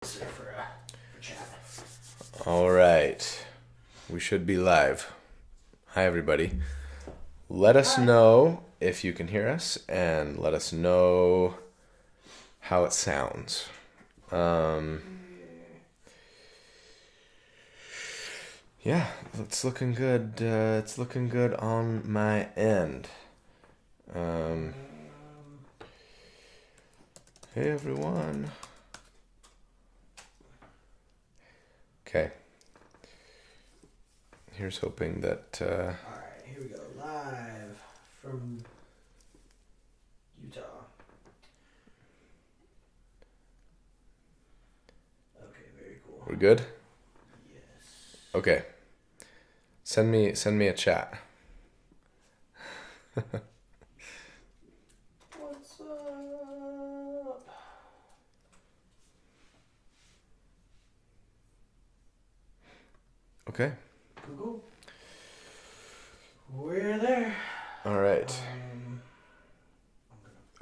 For chat. All right. We should be live. Hi, everybody. Let us know if you can hear us and let us know how it sounds. Yeah, it's looking good. It's looking good on my end. Hey, everyone. Okay. Here's hoping that... Alright, here we go. Live from Utah. Okay, very cool. We're good? Yes. Okay. Send me a chat. What's up? Okay. Cool. We're there. All right.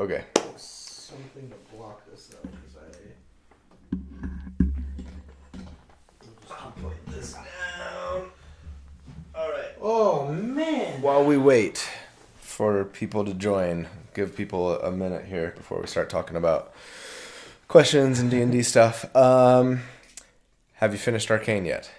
Okay. Something to block this though, because I'll put this down. All right. Oh man. While we wait for people to join, give people a minute here before we start talking about questions and D&D stuff. Have you finished Arcane yet?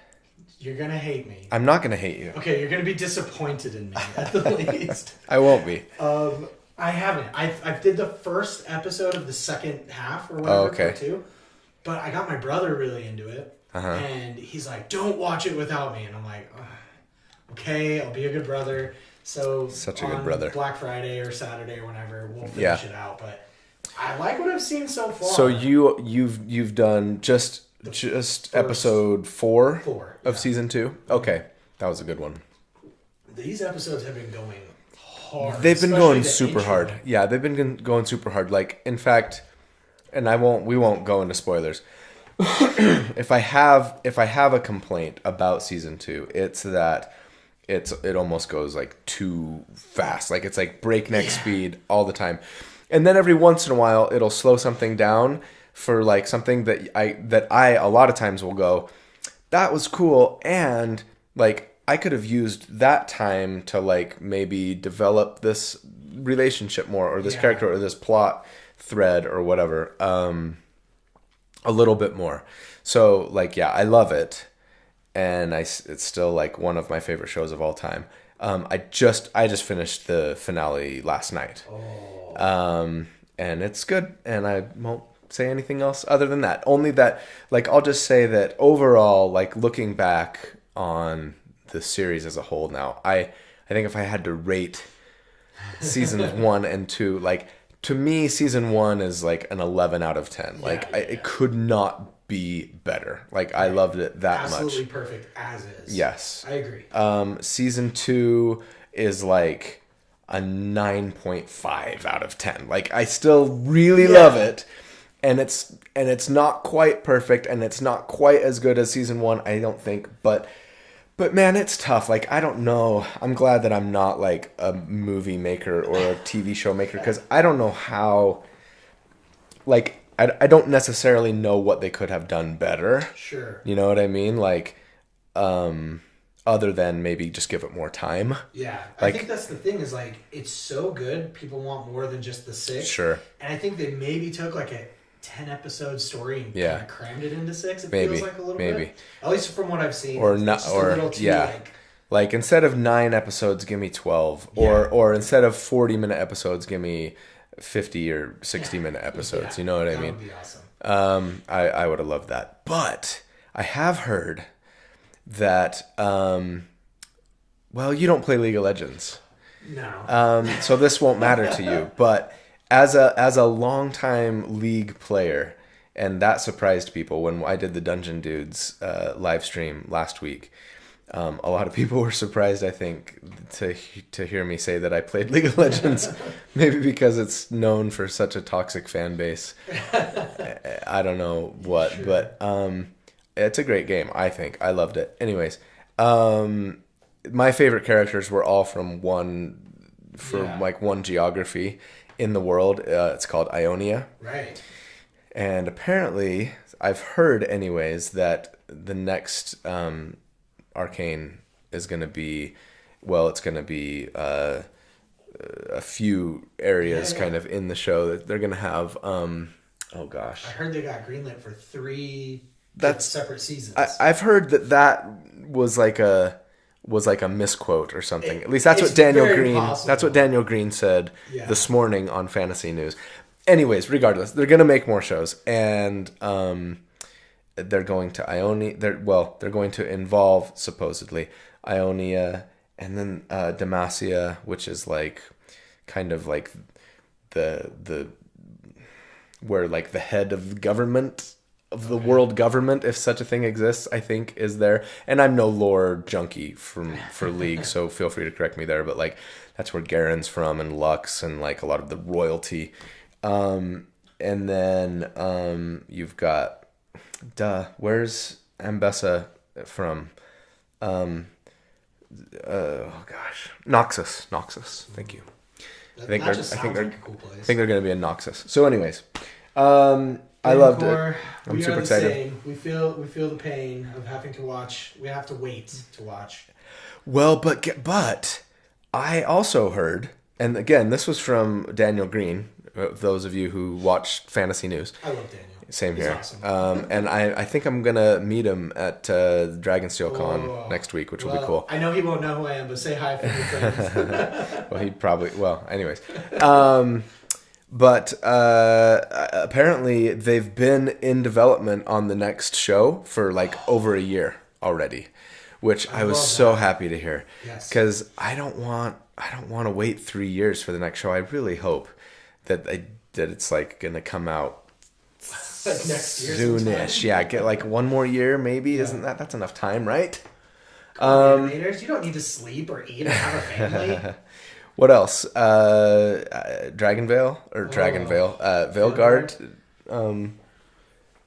You're gonna hate me. I'm not going to hate you. Okay, you're gonna be disappointed in me at the least. I won't be. I haven't. I did the first episode of the second half or whatever, okay. part two, but I got my brother really into it, and he's like, "Don't watch it without me," and I'm like, "Okay, I'll be a good brother." So such a on good brother. Black Friday or Saturday or whenever, we'll finish it out. But I like what I've seen so far. So you've done just episode four of season 2? Okay, that was a good one. These episodes have been going hard. They've been going the super intro. hard. Yeah, they've been going super hard. Like, in fact, and we won't go into spoilers. If I have a complaint about season 2, it's that it almost goes like too fast. Like, it's like breakneck speed all the time. And then every once in a while it'll slow something down for like something that I a lot of times will go, that was cool, and like I could have used that time to like maybe develop this relationship more, or this character, or this plot thread, or whatever, a little bit more. So like, yeah, I love it, and it's still like one of my favorite shows of all time. I just finished the finale last night, and it's good, and I won't say anything else other than that. Only that, like, I'll just say that overall, like, looking back on the series as a whole now, I think if I had to rate seasons 1 and 2, like, to me, season 1 is like an 11 out of 10. Like, it could not be better. Like, I loved it that much. Absolutely perfect as is. Yes. I agree. Season 2 is like a 9.5 out of 10. Like, I still really love it. And it's not quite perfect, and it's not quite as good as season 1, I don't think, but man, it's tough. Like, I don't know. I'm glad that I'm not like a movie maker or a TV show maker, because I don't know how, like, I don't necessarily know what they could have done better. Sure. You know what I mean? Like, other than maybe just give it more time. Yeah. Like, I think that's the thing, is like, it's so good, people want more than just the 6. Sure. And I think they maybe took like a 10-episode story and kind of crammed it into 6. It feels like a little bit. At least from what I've seen. Or it's not, just or a little too, like instead of 9 episodes, give me 12, or instead of 40-minute episodes, give me 50 or 60-minute episodes. You know what I mean? That would be awesome. I would have loved that, but I have heard that well, you don't play League of Legends. No. So this won't matter to you, but as a longtime League player, and that surprised people when I did the Dungeon Dudes live stream last week. A lot of people were surprised, I think, to hear me say that I played League of Legends, maybe because it's known for such a toxic fan base. I don't know what, sure. But it's a great game, I think. I loved it. Anyways, my favorite characters were all from one geography in the world. It's called Ionia. Right. And apparently, I've heard anyways that the next Arcane is going to be, well, it's going to be a few areas kind of in the show that they're going to have. Oh gosh, I heard they got greenlit for 3 separate seasons. I've heard that was like a misquote or something. At least that's what Daniel Green. Possible. That's what Daniel Green said this morning on Fantasy News. Anyways, regardless, they're gonna make more shows, and they're going to Ionia. They're going to involve supposedly Ionia, and then Demacia, which is like kind of like the where like the head of the government of the world government, if such a thing exists, I think is there. And I'm no lore junkie for League, so feel free to correct me there. But like that's where Garen's from, and Lux, and like a lot of the royalty. And then you've got where's Ambessa from? Oh gosh, Noxus. Thank you. I think they're going to be in Noxus. So, anyways, I loved it. I'm super excited. Same. We feel the pain of having to watch. We have to wait to watch. Well, but I also heard, and again, this was from Daniel Green. Those of you who watch Fantasy News, I love Daniel. Same He's here. Awesome. And I think I'm gonna meet him at Dragonsteel Con next week, which will be cool. I know he won't know who I am, but say hi for your friends. Well, he probably. Well, anyways. But apparently they've been in development on the next show for like over a year already, which I was so happy to hear. Yes. Because I don't want to wait 3 years for the next show. I really hope that it's like gonna come out like next year soonish. Yeah, get like one more year maybe. Yeah. Isn't that's enough time, right? Animators, you don't need to sleep or eat or have a family. What else? Dragonvale or Dragonvale? Veilguard.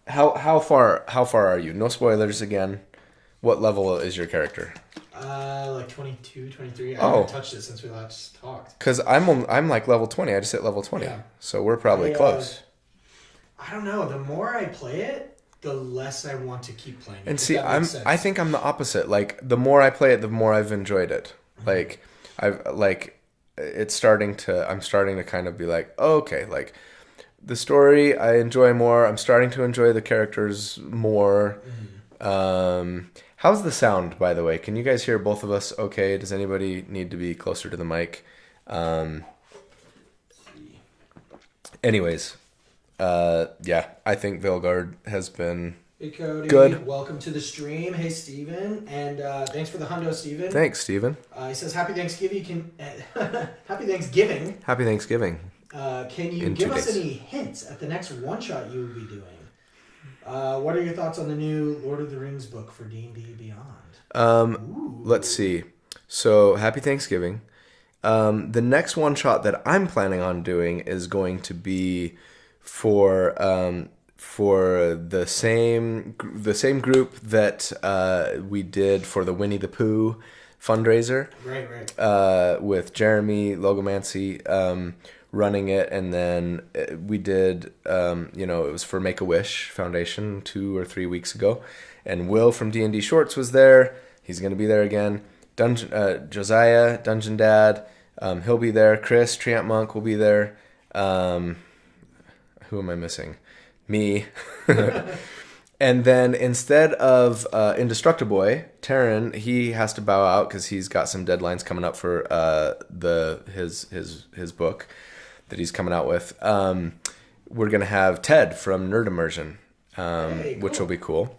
How far are you? No spoilers again. What level is your character? Like 22, 23. I haven't touched it since we last talked. Because I'm like level 20. I just hit level 20. Yeah. So we're probably close. I don't know. The more I play it, the less I want to keep playing it. And see, I think I'm the opposite. Like the more I play it, the more I've enjoyed it. Mm-hmm. I'm starting to kind of be like, oh, okay, like the story I enjoy more. I'm starting to enjoy the characters more. Mm-hmm. How's the sound, by the way? Can you guys hear both of us okay? Does anybody need to be closer to the mic? Anyways, I think Veilguard has been Hey Cody, good. Welcome to the stream. Hey Steven, and thanks for the hundo, Steven. Thanks, Steven. He says happy Thanksgiving. Happy Thanksgiving. Happy Thanksgiving. Can you give us any hints at the next one shot you will be doing? What are your thoughts on the new Lord of the Rings book for D&D Beyond? Let's see. So happy Thanksgiving. The next one shot that I'm planning on doing is going to be for the same group that we did for the Winnie the Pooh fundraiser. Right. With Jeremy Logomancy running it, and then we did it was for Make-A-Wish Foundation 2 or 3 weeks ago, and Will from D&D Shorts was there. He's going to be there again. Josiah Dungeon Dad, he'll be there. Chris Triant Monk will be there. Who am I missing? Me. And then instead of Indestructiboy, Taryn, he has to bow out because he's got some deadlines coming up for his book that he's coming out with. We're gonna have Ted from Nerd Immersion, which will be cool.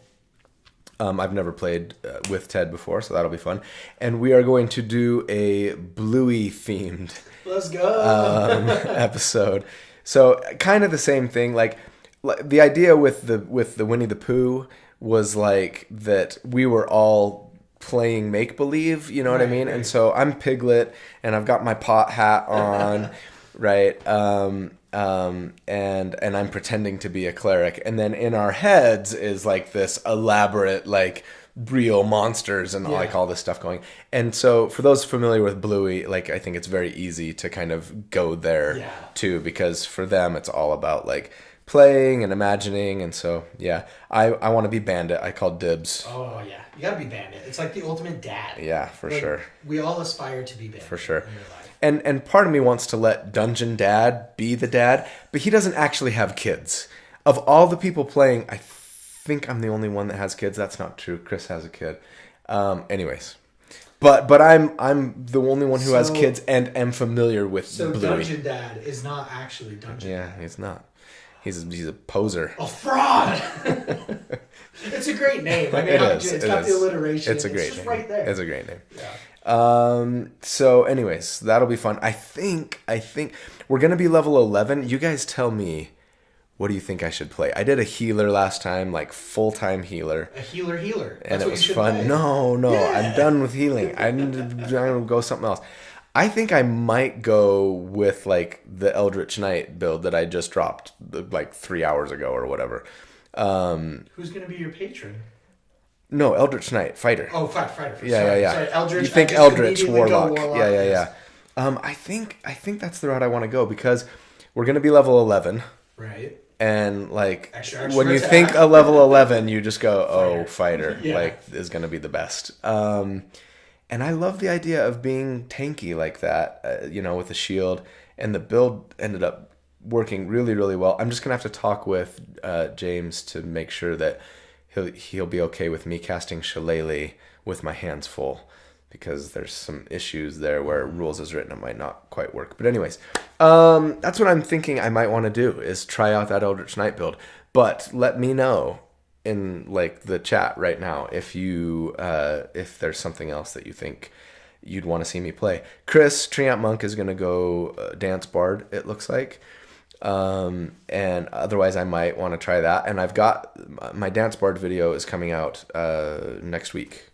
I've never played with Ted before, so that'll be fun. And we are going to do a Bluey themed Let's go episode. So kind of the same thing. Like the idea with the Winnie the Pooh was like that we were all playing make believe. You know what I mean? Right. And so I'm Piglet, and I've got my pot hat on, right? And I'm pretending to be a cleric, and then in our heads is like this elaborate like real monsters and like all this stuff going. And so for those familiar with Bluey, like I think it's very easy to kind of go there too, because for them it's all about like playing and imagining. And so, yeah, I want to be Bandit. I call dibs. Oh, yeah. You got to be Bandit. It's like the ultimate dad. Yeah, for sure. We all aspire to be Bandit. For sure. And part of me wants to let Dungeon Dad be the dad, but he doesn't actually have kids. Of all the people playing, I think I'm the only one that has kids. That's not true. Chris has a kid. Anyways. But I'm the only one who has kids and am familiar with Bluey. So Dungeon Dad is not actually Dungeon Dad. Yeah, he's not. He's a poser. A fraud! It's a great name. I mean, it's got the alliteration. It's a great name. Right there. It's a great name. Yeah. So anyways, that'll be fun. I think we're going to be level 11. You guys tell me, what do you think I should play? I did a healer last time, like full-time healer. A healer. That's and it was fun. Play. No, yeah. I'm done with healing. I'm going to go something else. I think I might go with like the Eldritch Knight build that I just dropped like 3 hours ago or whatever. Who's going to be your patron? No, Eldritch Knight, fighter. Oh, fighter. Yeah. Sorry, Eldritch. You think Eldritch, Warlock. Yeah. I think that's the route I want to go because we're going to be level 11. Right. And like extra when you think a level 11, you just go, oh, fighter. Yeah. Like is going to be the best. And I love the idea of being tanky like that, with a shield. And the build ended up working really, really well. I'm just going to have to talk with James to make sure that he'll be okay with me casting Shillelagh with my hands full. Because there's some issues there where rules as written it might not quite work. But anyways, that's what I'm thinking I might want to do is try out that Eldritch Knight build. But let me know in like the chat right now if there's something else that you think you'd want to see me play. Chris, Treant Monk is going to go Dance Bard, it looks like. And otherwise I might want to try that. And I've got my Dance Bard video is coming out next week.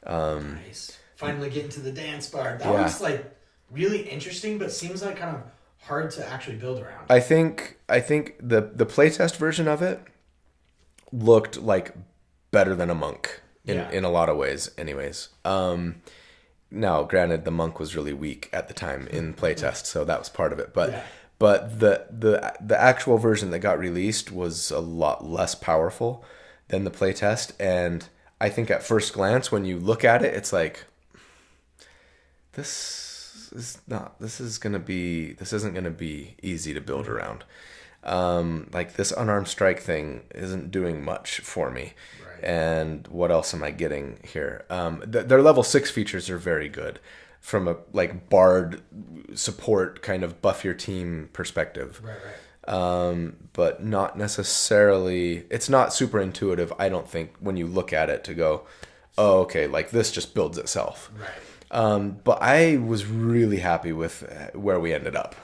Nice. Finally getting to the Dance Bard. That was like really interesting, but seems like kind of hard to actually build around. I think the playtest version of it looked like better than a monk in a lot of ways. Anyways, now granted the monk was really weak at the time in playtest, so that was part of it. But the actual version that got released was a lot less powerful than the playtest, and I think at first glance when you look at it, it's like this isn't gonna be easy to build around. Like this unarmed strike thing isn't doing much for me. Right. And what else am I getting here? Their level 6 features are very good from a like bard support kind of buff your team perspective. Right. But not necessarily, it's not super intuitive, I don't think, when you look at it to go, oh, okay, like this just builds itself. Right. But I was really happy with where we ended up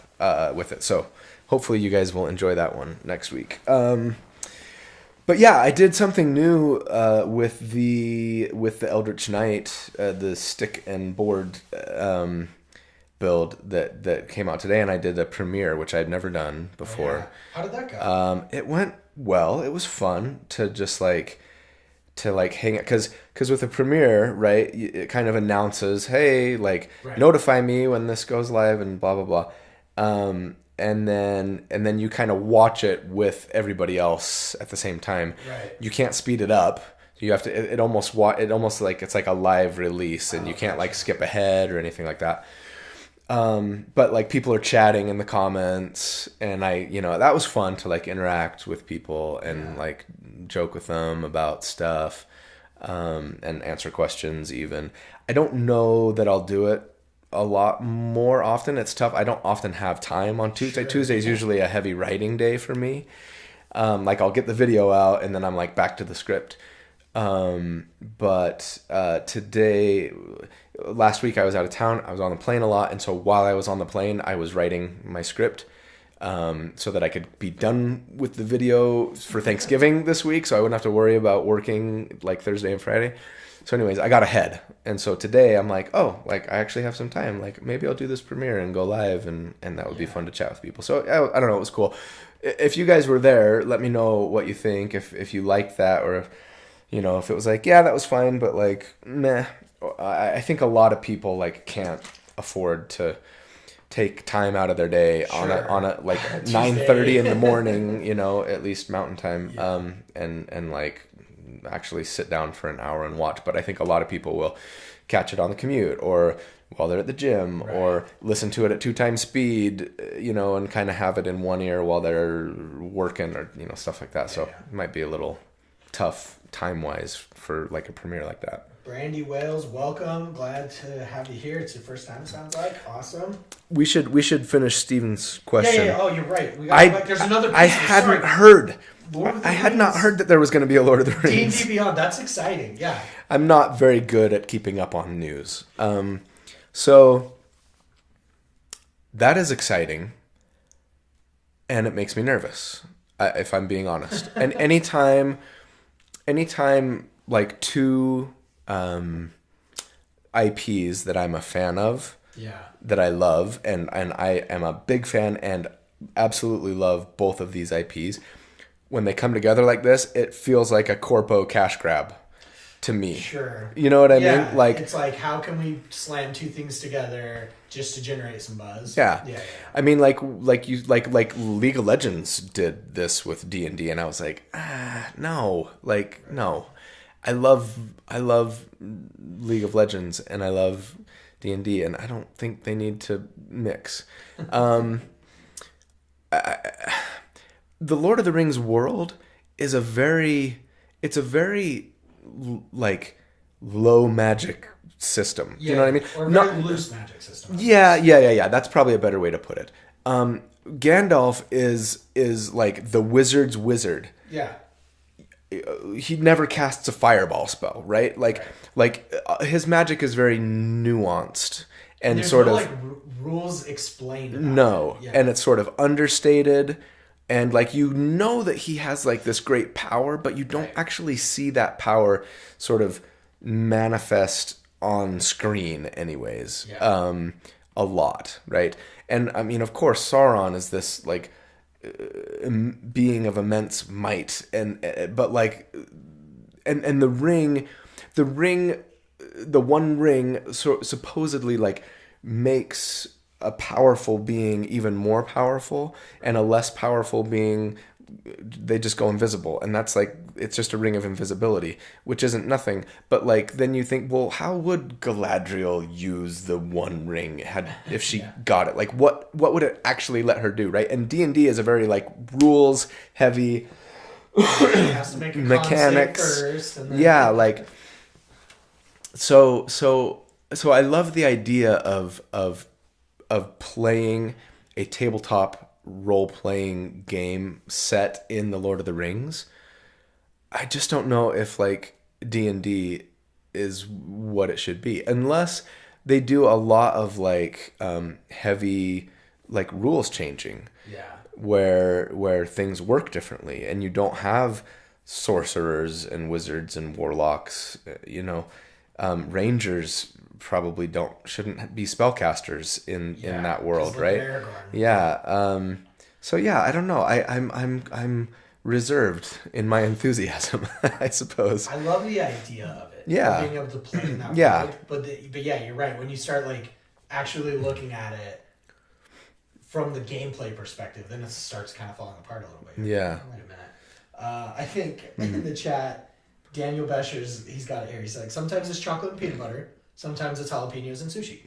with it. So hopefully you guys will enjoy that one next week. But yeah, I did something new with the Eldritch Knight, the stick and board build that came out today, and I did a premiere, which I'd never done before. Yeah. How did that go? It went well. It was fun to just hang out, because with a premiere, right, it kind of announces, hey, like notify me when this goes live and blah blah blah, and then you kind of watch it with everybody else at the same time. Right. You can't speed it up. You have to. It almost like it's like a live release, and you can't like skip ahead or anything like that. But like people are chatting in the comments, and that was fun to like interact with people and like joke with them about stuff, and answer questions even. I don't know that I'll do it a lot more often. It's tough. I don't often have time on Tuesday. Sure. Tuesday is usually a heavy writing day for me. Like I'll get the video out and then I'm like back to the script. But today, last week I was out of town. I was on the plane a lot, and so while I was on the plane, I was writing my script so that I could be done with the video for Thanksgiving this week, so I wouldn't have to worry about working like Thursday and Friday. So anyways, I got ahead, and so today I'm like, oh, like I actually have some time. Like maybe I'll do this premiere and go live, and that would be fun to chat with people. So I don't know, it was cool. If you guys were there, let me know what you think. If you liked that, or if if it was like, yeah, that was fine, but like, meh. I think a lot of people like can't afford to take time out of their day on a like 9:30 in the morning, at least Mountain Time, and like actually sit down for an hour and watch. But I think a lot of people will catch it on the commute or while they're at the gym, or listen to it at 2x speed, and kind of have it in one ear while they're working, or stuff like that. So it might be a little tough time-wise for like a premiere like that. Brandy Wales, welcome. Glad to have you here. It's your first time, it sounds like. Awesome. We should finish Steven's question. Yeah. Oh, you're right. There's another piece. I hadn't heard. I had not heard that there was going to be a Lord of the Rings. D&D Beyond. That's exciting. Yeah. I'm not very good at keeping up on news. So that is exciting, and it makes me nervous, if I'm being honest. And anytime like two IPs that I'm a fan of, that I love, and I am a big fan and absolutely love both of these IPs, when they come together like this, it feels like a corpo cash grab to me. Sure. You know what I mean? Like, it's like, how can we slam two things together just to generate some buzz? Yeah. I mean, like League of Legends did this with D&D, and I was like, no. Like, no. I love League of Legends, and I love D&D, and I don't think they need to mix. The Lord of the Rings world is a very like low magic system. Do you know what I mean? Or very loose magic system. Yeah. That's probably a better way to put it. Gandalf is like the wizard's wizard. Yeah. He never casts a fireball spell, right? Like his magic is very nuanced and there's sort no, of like rules explained. And it's sort of understated. And like, that he has like this great power, but you don't actually see that power sort of manifest on screen anyways. A lot, right? And I mean, of course, Sauron is this like being of immense might, but like, and the one ring supposedly like makes a powerful being even more powerful, and a less powerful being, they just go invisible. And that's like, it's just a ring of invisibility, which isn't nothing. But like, then you think, well, how would Galadriel use the one ring if she got it? Like, what would it actually let her do, right? And D&D is a very like rules heavy has to make a mechanics first, and then like so I love the idea of playing a tabletop role-playing game set in the Lord of the Rings. I just don't know if like D&D is what it should be, unless they do a lot of like heavy like rules changing, where things work differently, and you don't have sorcerers and wizards and warlocks. Rangers probably shouldn't be spellcasters in that world, right? So I don't know. I'm reserved in my enthusiasm, I suppose. I love the idea of it. Yeah. Being able to play in that world. But you're right. When you start like actually looking at it from the gameplay perspective, then it starts kind of falling apart a little bit. Yeah. Wait a minute. I think in the chat, Daniel Bescher's, he's got it here. He's like, sometimes it's chocolate and peanut butter. Sometimes it's jalapenos and sushi.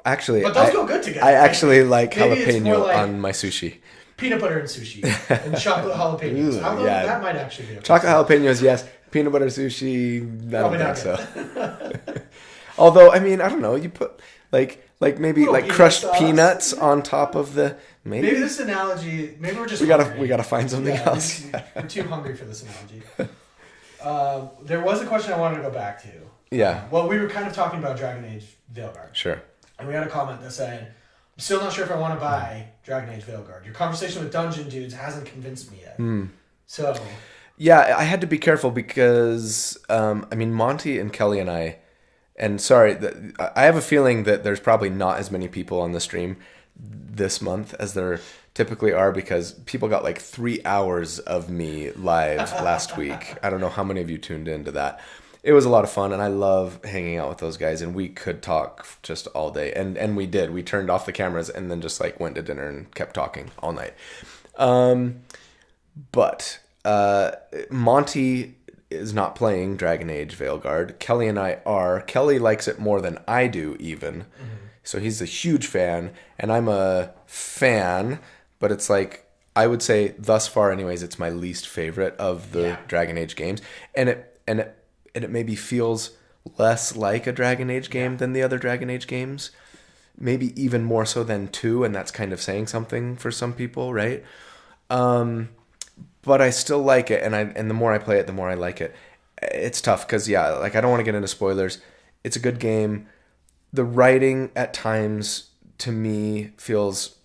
Actually, but those go good together. I actually like jalapeno on my sushi. Peanut butter and sushi. And chocolate jalapenos. That might actually be okay. Chocolate jalapenos, yes. Peanut butter sushi, I don't think so. Although, I mean, I don't know. You put like maybe like crushed peanuts on top of the... Maybe this analogy... Maybe we're just we gotta find something else. We're too hungry for this analogy. There was a question I wanted to go back to. Yeah. Well, we were kind of talking about Dragon Age Veilguard. Sure. And we had a comment that said, I'm still not sure if I want to buy Dragon Age Veilguard. Your conversation with Dungeon Dudes hasn't convinced me yet. So... Yeah, I had to be careful because, Monty and Kelly and I... And sorry, I have a feeling that there's probably not as many people on the stream this month as there typically are, because people got like 3 hours of me live last week. I don't know how many of you tuned into that. it was a lot of fun, and I love hanging out with those guys, and we could talk just all day, and we did. We turned off the cameras and then just like went to dinner and kept talking all night. But Monty is not playing Dragon Age Veilguard. Kelly and I are. Kelly likes it more than I do even. Mm-hmm. So he's a huge fan, and I'm a fan, but it's like, I would say thus far anyways, it's my least favorite of the Dragon Age games. And it maybe feels less like a Dragon Age game than the other Dragon Age games. Maybe even more so than 2, and that's kind of saying something for some people, right? But I still like it, and the more I play it, the more I like it. It's tough because like I don't want to get into spoilers. It's a good game. The writing at times to me feels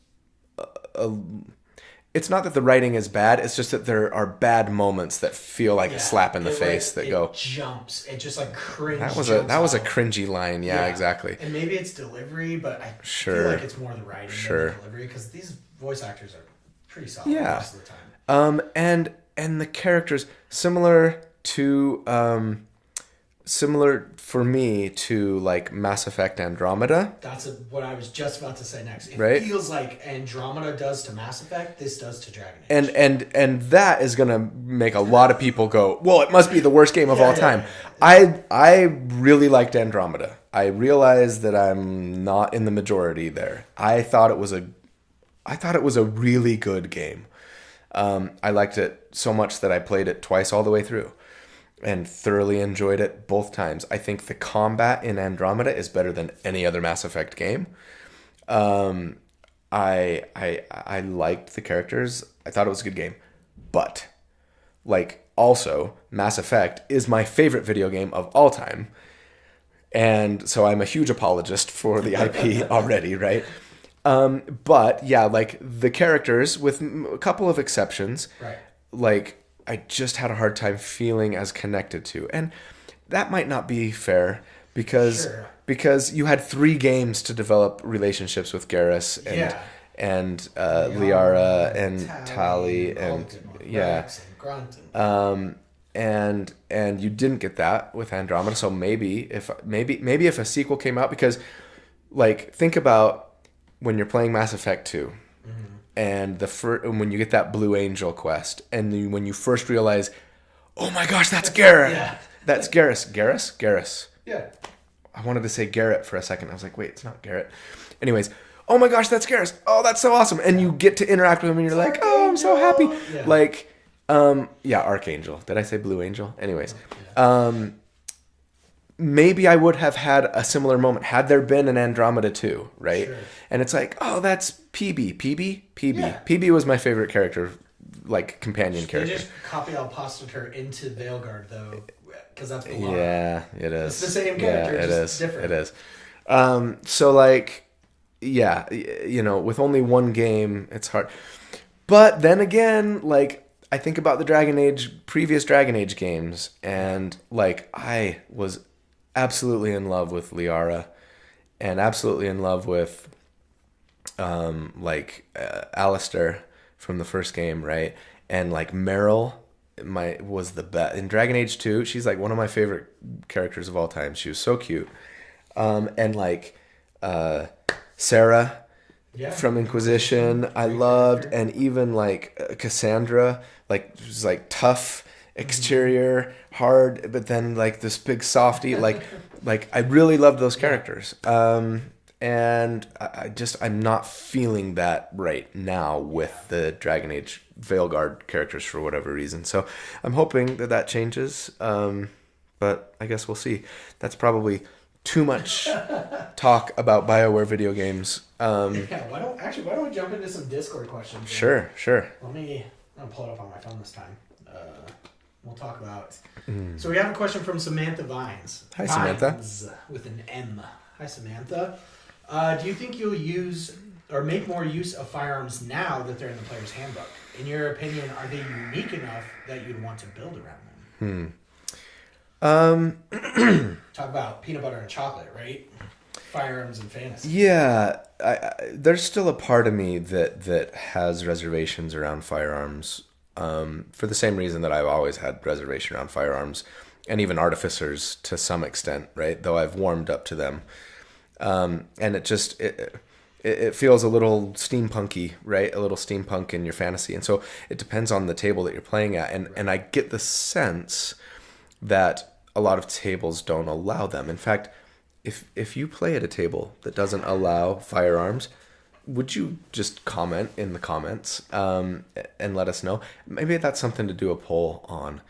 it's not that the writing is bad, it's just that there are bad moments that feel like a slap in the face that go jumps. It just like cringe. That was a cringy line, exactly. And maybe it's delivery, but I feel like it's more the writing than the delivery, because these voice actors are pretty solid most of the time. And the characters similar for me to like Mass Effect Andromeda. That's what I was just about to say next. It feels like Andromeda does to Mass Effect, this does to Dragon Age. And that is gonna make a lot of people go, well, it must be the worst game of all time. I really liked Andromeda. I realized that I'm not in the majority there. I thought it was a really good game. I liked it so much that I played it twice all the way through and thoroughly enjoyed it both times. I think the combat in Andromeda is better than any other Mass Effect game. I liked the characters. I thought it was a good game. But like also Mass Effect is my favorite video game of all time. And so I'm a huge apologist for the IP already, right? But yeah, like the characters, with a couple of exceptions, like I just had a hard time feeling as connected to. And that might not be fair because you had 3 games to develop relationships with Garrus and Liara and Tali and and you didn't get that with Andromeda. So maybe if a sequel came out, because like think about when you're playing Mass Effect 2. And when you get that Blue Angel quest, and when you first realize, oh my gosh, that's Garrett. Yeah. That's Garrus. Garrus? Yeah. I wanted to say Garrett for a second. I was like, wait, it's not Garrett. Anyways, oh my gosh, that's Garrus. Oh, that's so awesome. And you get to interact with him, and you're like, oh, I'm so happy. Yeah. Like, Archangel. Did I say Blue Angel? Anyways. Yeah. Maybe I would have had a similar moment had there been an Andromeda 2, right? Sure. And it's like, oh, that's PB. Yeah. PB was my favorite character, like companion character. They just copy Alpastater into Veilguard, though, because that's B'Elanna. Yeah, it is. It's the same character, just different. It is. So like, with only one game, it's hard. But then again, like, I think about the previous Dragon Age games, and like, I was absolutely in love with Liara, and absolutely in love with Alistair from the first game, right? And like Meryl was the best in Dragon Age 2. She's like one of my favorite characters of all time. She was so cute. And like Sarah from Inquisition, I loved, and even like Cassandra, like she was like tough exterior, hard, but then like this big softy, like I really loved those characters. And I'm not feeling that right now with the Dragon Age Veilguard characters for whatever reason. So I'm hoping that changes. But I guess we'll see. That's probably too much talk about BioWare video games. Why don't we jump into some Discord questions? Sure. I'm gonna pull it up on my phone this time. We'll talk about. So we have a question from Samantha Vines. Hi, Samantha. Vines with an M. Hi, Samantha. Do you think you'll use or make more use of firearms now that they're in the player's handbook? In your opinion, are they unique enough that you'd want to build around them? Talk about peanut butter and chocolate, right? Firearms and fantasy. Yeah, there's still a part of me that has reservations around firearms. For the same reason that I've always had reservation around firearms. and even artificers to some extent, right? Though I've warmed up to them. And it feels a little steampunky, right? A little steampunk in your fantasy. And so it depends on the table that you're playing at. And I get the sense that a lot of tables don't allow them. In fact, if you play at a table that doesn't allow firearms, would you just comment in the comments and let us know? Maybe that's something to do a poll on.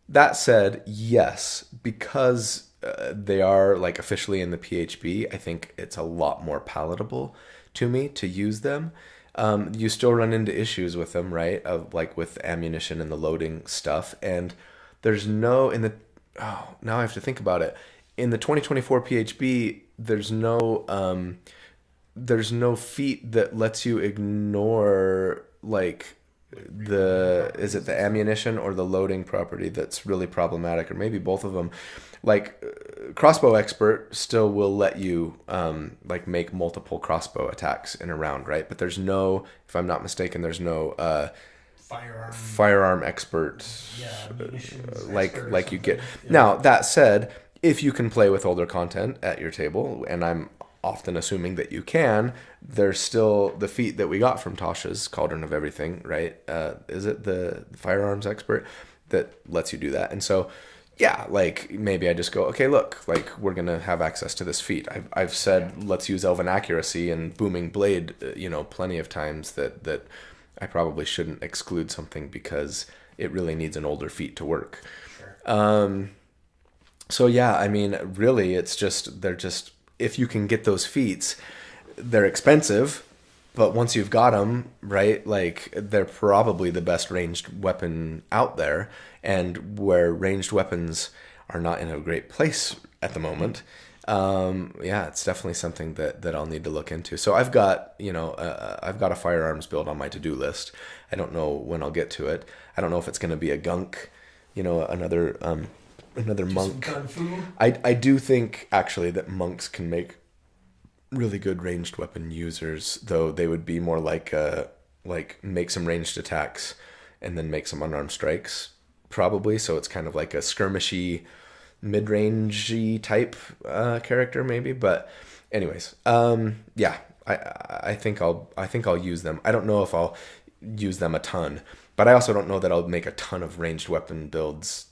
That said, yes, because they are like officially in the PHB, I think it's a lot more palatable to me to use them. You still run into issues with them, right? Of like with ammunition and the loading stuff. And there's no now I have to think about it. In the 2024 PHB, there's no feat that lets you ignore like is it the ammunition or the loading property that's really problematic, or maybe both of them. Like crossbow expert still will let you like make multiple crossbow attacks in a round, right? But there's no, if I'm not mistaken, there's no firearm expert like you get. Now that said, if you can play with older content at your table, and I'm often assuming that you can, there's still the feat that we got from Tasha's Cauldron of Everything, right? Is it the firearms expert that lets you do that? And so, yeah, like maybe I just go, okay, look, like we're going to have access to this feat. I've said, let's use Elven Accuracy and Booming Blade, plenty of times that I probably shouldn't exclude something because it really needs an older feat to work. Sure. So yeah, I mean, really they're just, if you can get those feats, they're expensive, but once you've got them, right, like they're probably the best ranged weapon out there. And where ranged weapons are not in a great place at the moment, it's definitely something that I'll need to look into. So I've got a firearms build on my to-do list. I don't know when I'll get to it. I don't know if it's going to be a gunk, another monk. I do think actually that monks can make really good ranged weapon users, though they would be more like make some ranged attacks and then make some unarmed strikes, probably. So it's kind of like a skirmishy, mid-rangey type character, maybe. But anyways, I think I'll use them. I don't know if I'll use them a ton, but I also don't know that I'll make a ton of ranged weapon builds.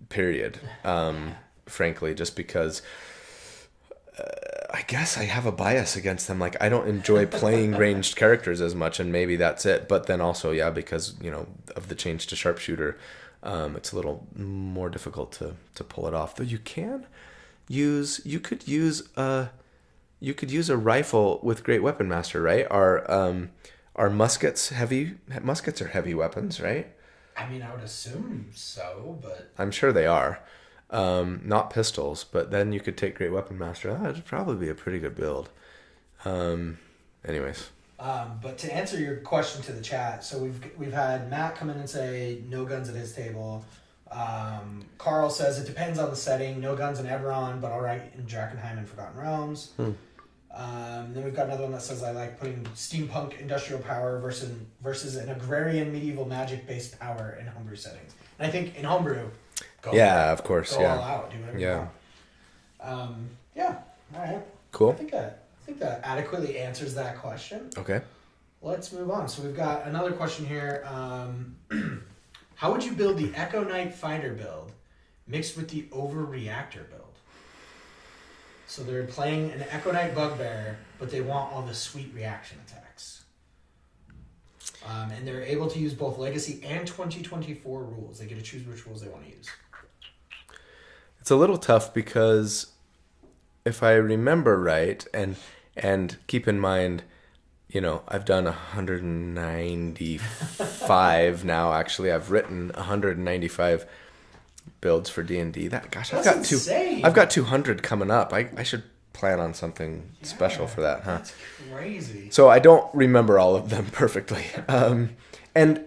Period. Frankly, just because I guess I have a bias against them. Like I don't enjoy playing ranged characters as much, and maybe that's it. But then also, because of the change to sharpshooter, it's a little more difficult to pull it off. Though you could use a rifle with Great Weapon Master, right? Are muskets heavy? Muskets are heavy weapons, right? I mean, I would assume so, but I'm sure they are. Not pistols, but then you could take Great Weapon Master. That'd probably be a pretty good build. Anyways. But to answer your question to the chat, so we've had Matt come in and say no guns at his table. Carl says it depends on the setting. No guns in Eberron, but all right in Drakkenheim and Forgotten Realms. Then we've got another one that says I like putting steampunk industrial power versus an agrarian medieval magic based power in homebrew settings. And I think in homebrew, of course, go all out, do whatever you want. All right, cool. I think that adequately answers that question. Okay, let's move on. So we've got another question here. How would you build the Echo Knight fighter build mixed with the Overreactor build? So they're playing an Echo Knight Bugbear, but they want all the sweet reaction attacks. And they're able to use both Legacy and 2024 rules. They get to choose which rules they want to use. It's a little tough because if I remember right, and keep in mind, I've done 195 now. Actually, I've written 195 builds for D&D. I've got 200 coming up. I should plan on something special for that, huh? That's crazy. So I don't remember all of them perfectly. And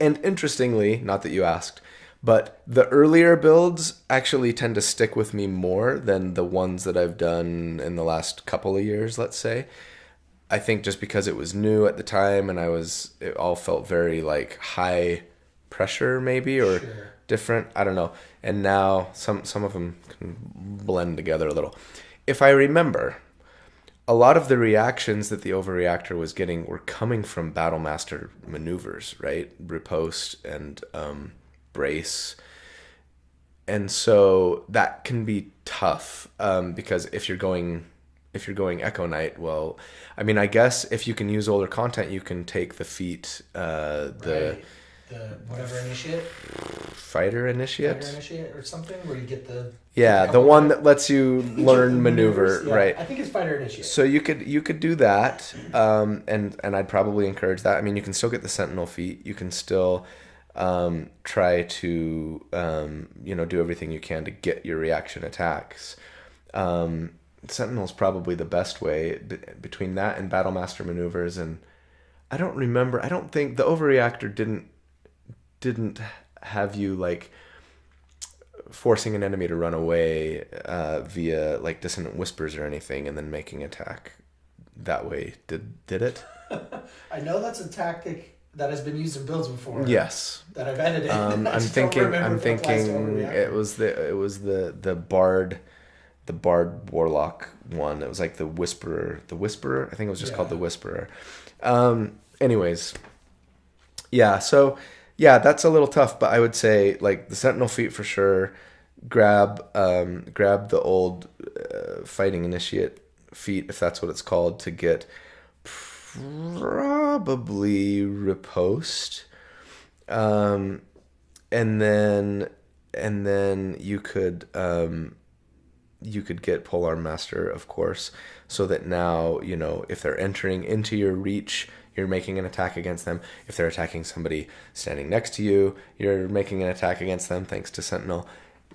interestingly, not that you asked, but the earlier builds actually tend to stick with me more than the ones that I've done in the last couple of years, let's say. I think just because it was new at the time and it all felt very like high pressure maybe, or different. I don't know. And now some of them can blend together a little. If I remember, a lot of the reactions that the Overreactor was getting were coming from Battlemaster maneuvers, right? Riposte and brace. And so that can be tough because if you're going Echo Knight, well, I mean, I guess if you can use older content, you can take the feat, the whatever initiate, fighter initiate or something, where you get the the one that lets you learn maneuver, yeah, right? I think it's fighter initiate. So you could do that, and I'd probably encourage that. I mean, you can still get the Sentinel feat. You can still try to do everything you can to get your reaction attacks. Sentinel's probably the best way between that and Battlemaster maneuvers. And I don't think the Overreactor didn't have you like forcing an enemy to run away via like Dissonant Whispers or anything and then making attack that way. Did it? I know that's a tactic that has been used in builds before. Yes. That I've edited. I'm thinking it was the Bard Warlock one. It was like the Whisperer. I think it was just called the Whisperer. Anyways. Yeah, so that's a little tough, but I would say like the Sentinel feat for sure. Grab the old Fighting Initiate feat, if that's what it's called, to get probably Riposte. And then you could get Polearm Master, of course, so that now, if they're entering into your reach, you're making an attack against them. If they're attacking somebody standing next to you, you're making an attack against them thanks to Sentinel.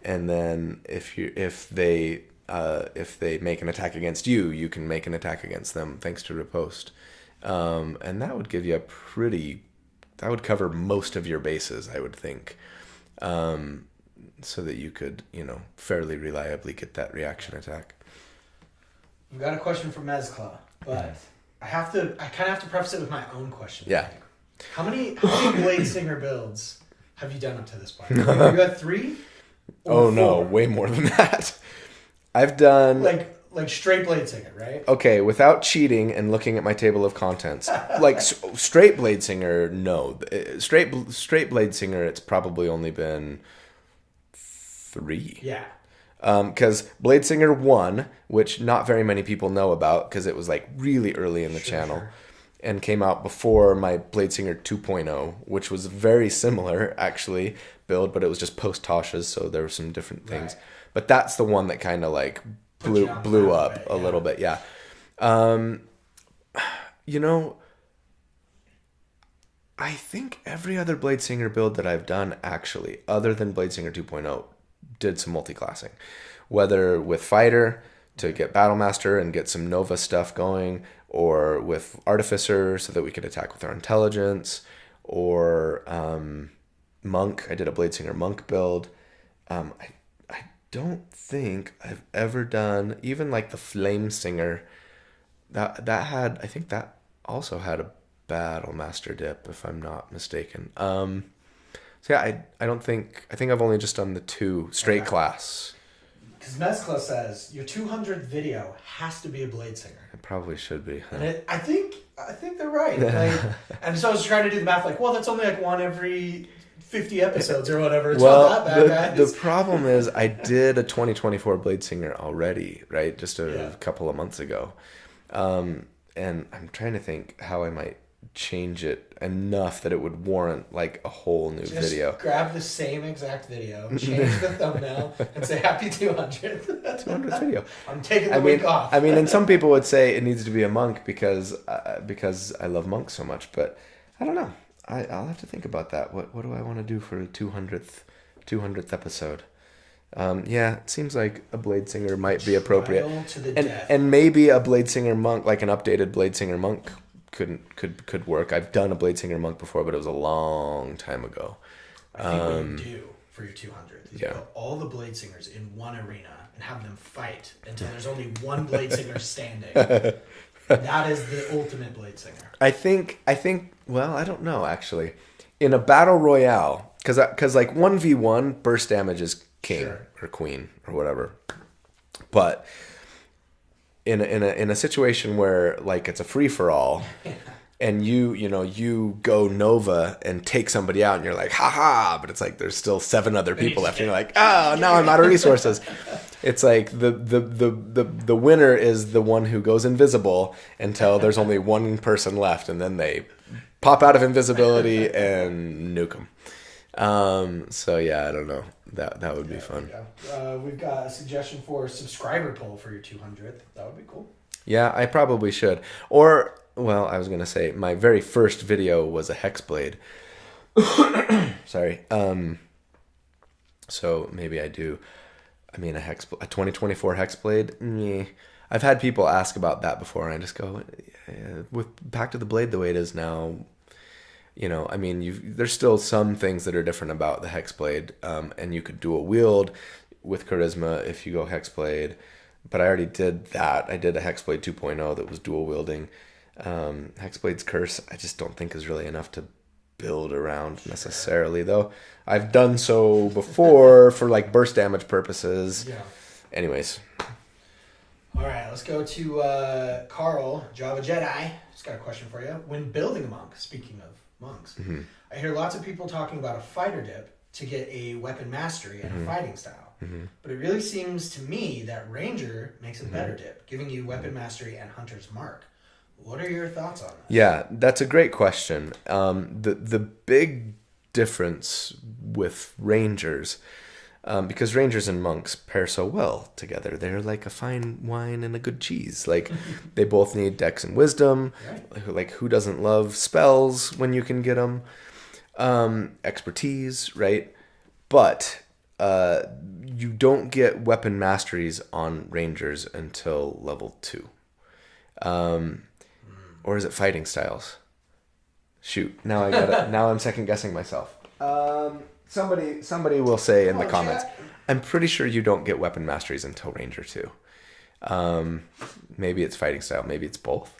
And then if they make an attack against you, you can make an attack against them thanks to Riposte. And that would give you that would cover most of your bases, I would think. So that you could, fairly reliably get that reaction attack. You got a question from Mezcla, but I kind of have to preface it with my own question. Yeah. How many Blade Singer builds have you done up to this point? Have you had 3? Oh, no, way more than that. I've done like straight Blade Singer, right? Okay, without cheating and looking at my table of contents, like straight Blade Singer, no. Straight Blade Singer, it's probably only been 3. Yeah. Because Blade Singer 1, which not very many people know about because it was like really early in the channel and came out before my Blade Singer 2.0, which was very similar actually build, but it was just post Tasha's, so there were some different things. Right. But that's the one that kind of like blew up a little bit, yeah. I think every other Blade Singer build that I've done actually, other than Blade Singer 2.0, did some multi-classing, whether with Fighter to get Battlemaster and get some Nova stuff going, or with Artificer so that we could attack with our intelligence, or Monk. I did a Blade Singer Monk build. I don't think I've ever done even like the Flame Singer. I think that also had a Battlemaster dip, if I'm not mistaken. So yeah, I think I've only just done the 2 straight class. Because Mezcla says your 200th video has to be a Blade Singer. It probably should be. Huh? And I think they're right. And so I was trying to do the math, like, well, that's only like one every 50 episodes or whatever. It's not that bad, guys. The problem is I did a 2024 Blade Singer already, right? Just a couple of months ago. And I'm trying to think how I might change it enough that it would warrant like a whole new video. Grab the same exact video, change the thumbnail, and say happy 200th. 200th video. I'm taking the week off. I mean, and some people would say it needs to be a monk because I love monks so much, but I don't know. I'll have to think about that. What do I want to do for a 200th episode? It seems like a Blade Singer might be appropriate. And maybe a Blade Singer Monk, like an updated Blade Singer Monk could work. I've done a Blade Singer Monk before, but it was a long time ago. I think what you do for your 200th is you put all the Blade Singers in one arena and have them fight until there's only one Blade Singer standing. That is the ultimate Blade Singer. I think well, I don't know actually. In a battle royale, because like 1v1 burst damage is king Sure. or queen or whatever, but in a situation where like it's a free for all, and you go Nova and take somebody out, and you're like, haha, but it's like there's still 7 other people left, and you're like, oh, now I'm out of resources. It's like the winner is the one who goes invisible until there's only one person left, and then they pop out of invisibility and nuke them. So yeah, I don't know. That would be fun. We've got a suggestion for a subscriber poll for your 200th. That would be cool. Yeah, I probably should. Or, well, I was gonna say my very first video was a Hexblade. Sorry. So maybe I do. I mean, a 2024 Hexblade. Meh. I've had people ask about that before, and I just go, with Pact of the Blade the way it is now. I mean, there's still some things that are different about the Hexblade, and you could dual wield with Charisma if you go Hexblade, but I already did that. I did a Hexblade 2.0 that was dual wielding. Hexblade's Curse, I just don't think is really enough to build around necessarily, though. I've done so before for like burst damage purposes. Yeah. Anyways. All right, let's go to Carl, Java Jedi. Just got a question for you. When building a monk, speaking of monks, I hear lots of people talking about a fighter dip to get a weapon mastery and a fighting style. But it really seems to me that Ranger makes a better dip, giving you weapon mastery and Hunter's Mark. What are your thoughts on that? Yeah, that's a great question. The big difference with Rangers, because Rangers and monks pair so well together, they're like a fine wine and a good cheese. Like they both need dex and wisdom. Right. Like who doesn't love spells when you can get them? Expertise, right? But you don't get weapon masteries on Rangers until level 2. Or is it fighting styles? Shoot, now I got it. Now I'm second guessing myself. Somebody will say in the comments. I'm pretty sure you don't get weapon masteries until Ranger 2. Maybe it's fighting style. Maybe it's both.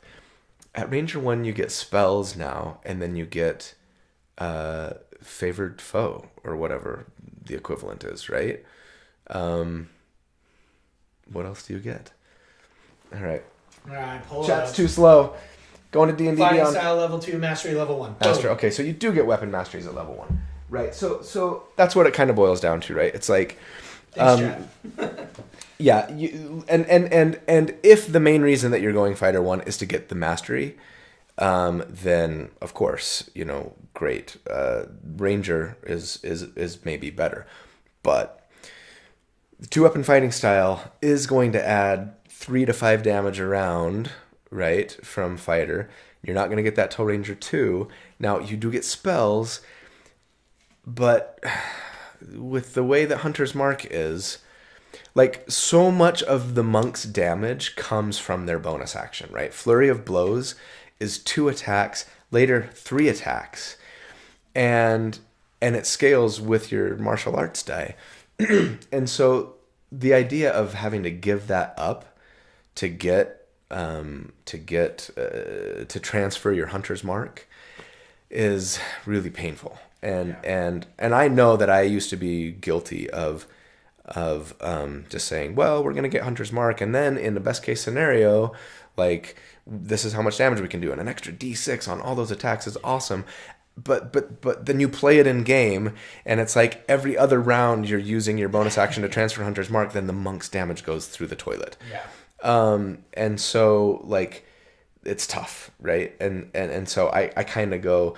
At Ranger 1, you get spells now, and then you get favored foe or whatever the equivalent is, right? What else do you get? All right. Pull Chat's up. too slow. Going to D&D Fighting Beyond. style level 2, mastery level 1. Master. Okay, so you do get weapon masteries at level 1. Right. So that's what it kind of boils down to, right? It's like Thanks, Chad. yeah, and if the main reason that you're going fighter 1 is to get the mastery, then of course, great. Ranger is maybe better. But the 2-weapon fighting style is going to add 3 to 5 damage around, right, from fighter. You're not going to get that till Ranger 2. Now, you do get spells, but with the way that Hunter's Mark is, like, so much of the monk's damage comes from their bonus action, right? Flurry of Blows is 2 attacks, later 3 attacks, and it scales with your martial arts die. And so the idea of having to give that up to transfer your Hunter's Mark is really painful. And I know that I used to be guilty of just saying, well, we're going to get Hunter's Mark, and then in the best case scenario, like, this is how much damage we can do, and an extra D6 on all those attacks is awesome. But then you play it in game, and it's like every other round you're using your bonus action to transfer Hunter's Mark, then the monk's damage goes through the toilet. Yeah. And so, like, it's tough, right? And so I kind of go,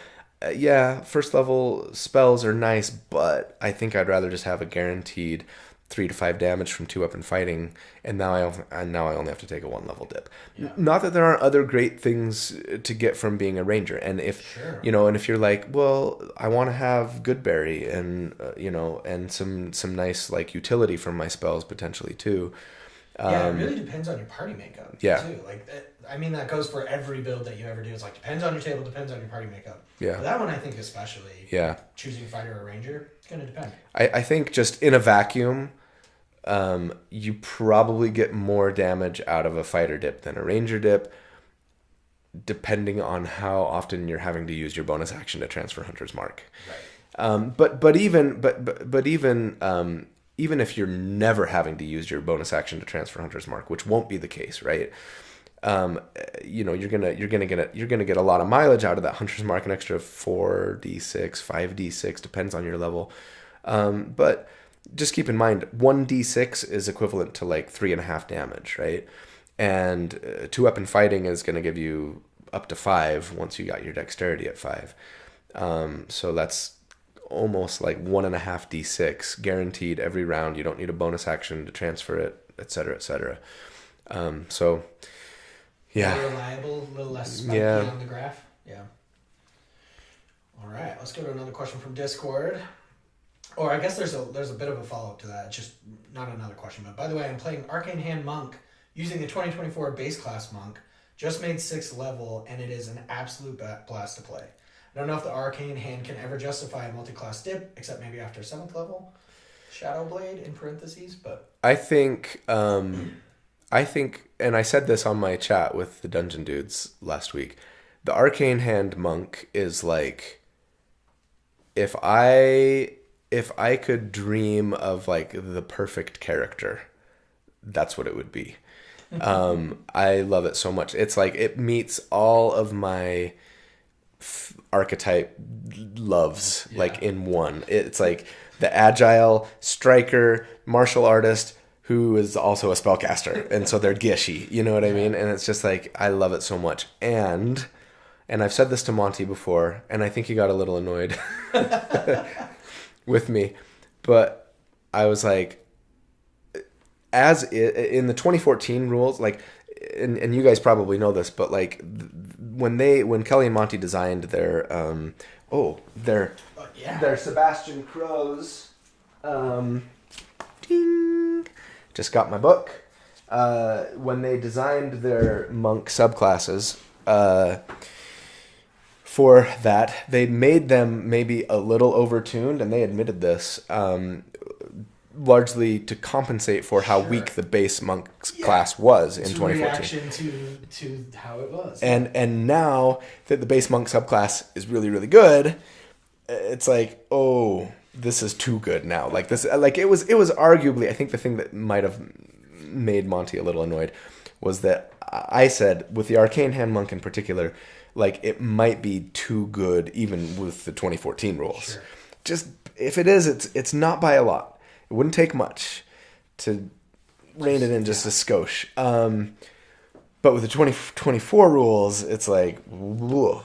yeah, first level spells are nice, but I think I'd rather just have a guaranteed 3 to 5 damage from 2-weapon fighting, and now I only have to take a 1-level dip. Yeah. Not that there aren't other great things to get from being a ranger, and if and if you're like, well, I want to have Goodberry and and some nice like utility from my spells potentially too. It really depends on your party makeup. Yeah. Too. Like, that goes for every build that you ever do. It's like, depends on your table, depends on your party makeup. Yeah. But that one, I think, especially. Yeah. Choosing fighter or ranger, it's going to depend. I think just in a vacuum, you probably get more damage out of a fighter dip than a ranger dip, depending on how often you're having to use your bonus action to transfer Hunter's Mark. Right. Even if you're never having to use your bonus action to transfer Hunter's Mark, which won't be the case, right? You're gonna get a lot of mileage out of that Hunter's Mark, an extra 4d6, 5d6, depends on your level. But just keep in mind, 1d6 is equivalent to like 3.5 damage, right? And 2-weapon fighting is gonna give you up to 5 once you got your dexterity at 5. So that's almost like 1.5d6 guaranteed every round. You don't need a bonus action to transfer it, etc., etc. So yeah, more reliable, a little less spiky Yeah. on the graph. Yeah. All right, let's go to another question from Discord. Or I guess there's a bit of a follow up to that. It's just not another question. But by the way, I'm playing Arcane Hand Monk using the 2024 base class Monk. Just made 6th level, and it is an absolute blast to play. I don't know if the Arcane Hand can ever justify a multi-class dip, except maybe after 7th level. Shadow Blade in parentheses, but I think, and I said this on my chat with the Dungeon Dudes last week, the Arcane Hand Monk is like, if I could dream of like the perfect character, that's what it would be. I love it so much. It's like it meets all of my archetype loves like in one. It's like the agile striker, martial artist who is also a spellcaster, and so they're gishy. You know what I mean? And it's just like I love it so much. And I've said this to Monty before, and I think he got a little annoyed with me, but I was like, as in the 2014 rules, like, and you guys probably know this, but like when Kelly and Monty designed their their Sebastian Crow's, ding, just got my book. When they designed their monk subclasses, for that, they made them maybe a little overtuned, and they admitted this, largely to compensate for how weak the base monk class was in 2014. Reaction to how it was. And now that the base monk subclass is really, really good, it's like, oh, this is too good now. Like this, like it was arguably, I think the thing that might have made Monty a little annoyed was that I said with the Arcane Hand Monk in particular, like it might be too good even with the 2014 rules. Sure. Just if it is, it's not by a lot. It wouldn't take much to rein it in just a skosh. But with the 2024 rules, it's like, whoa.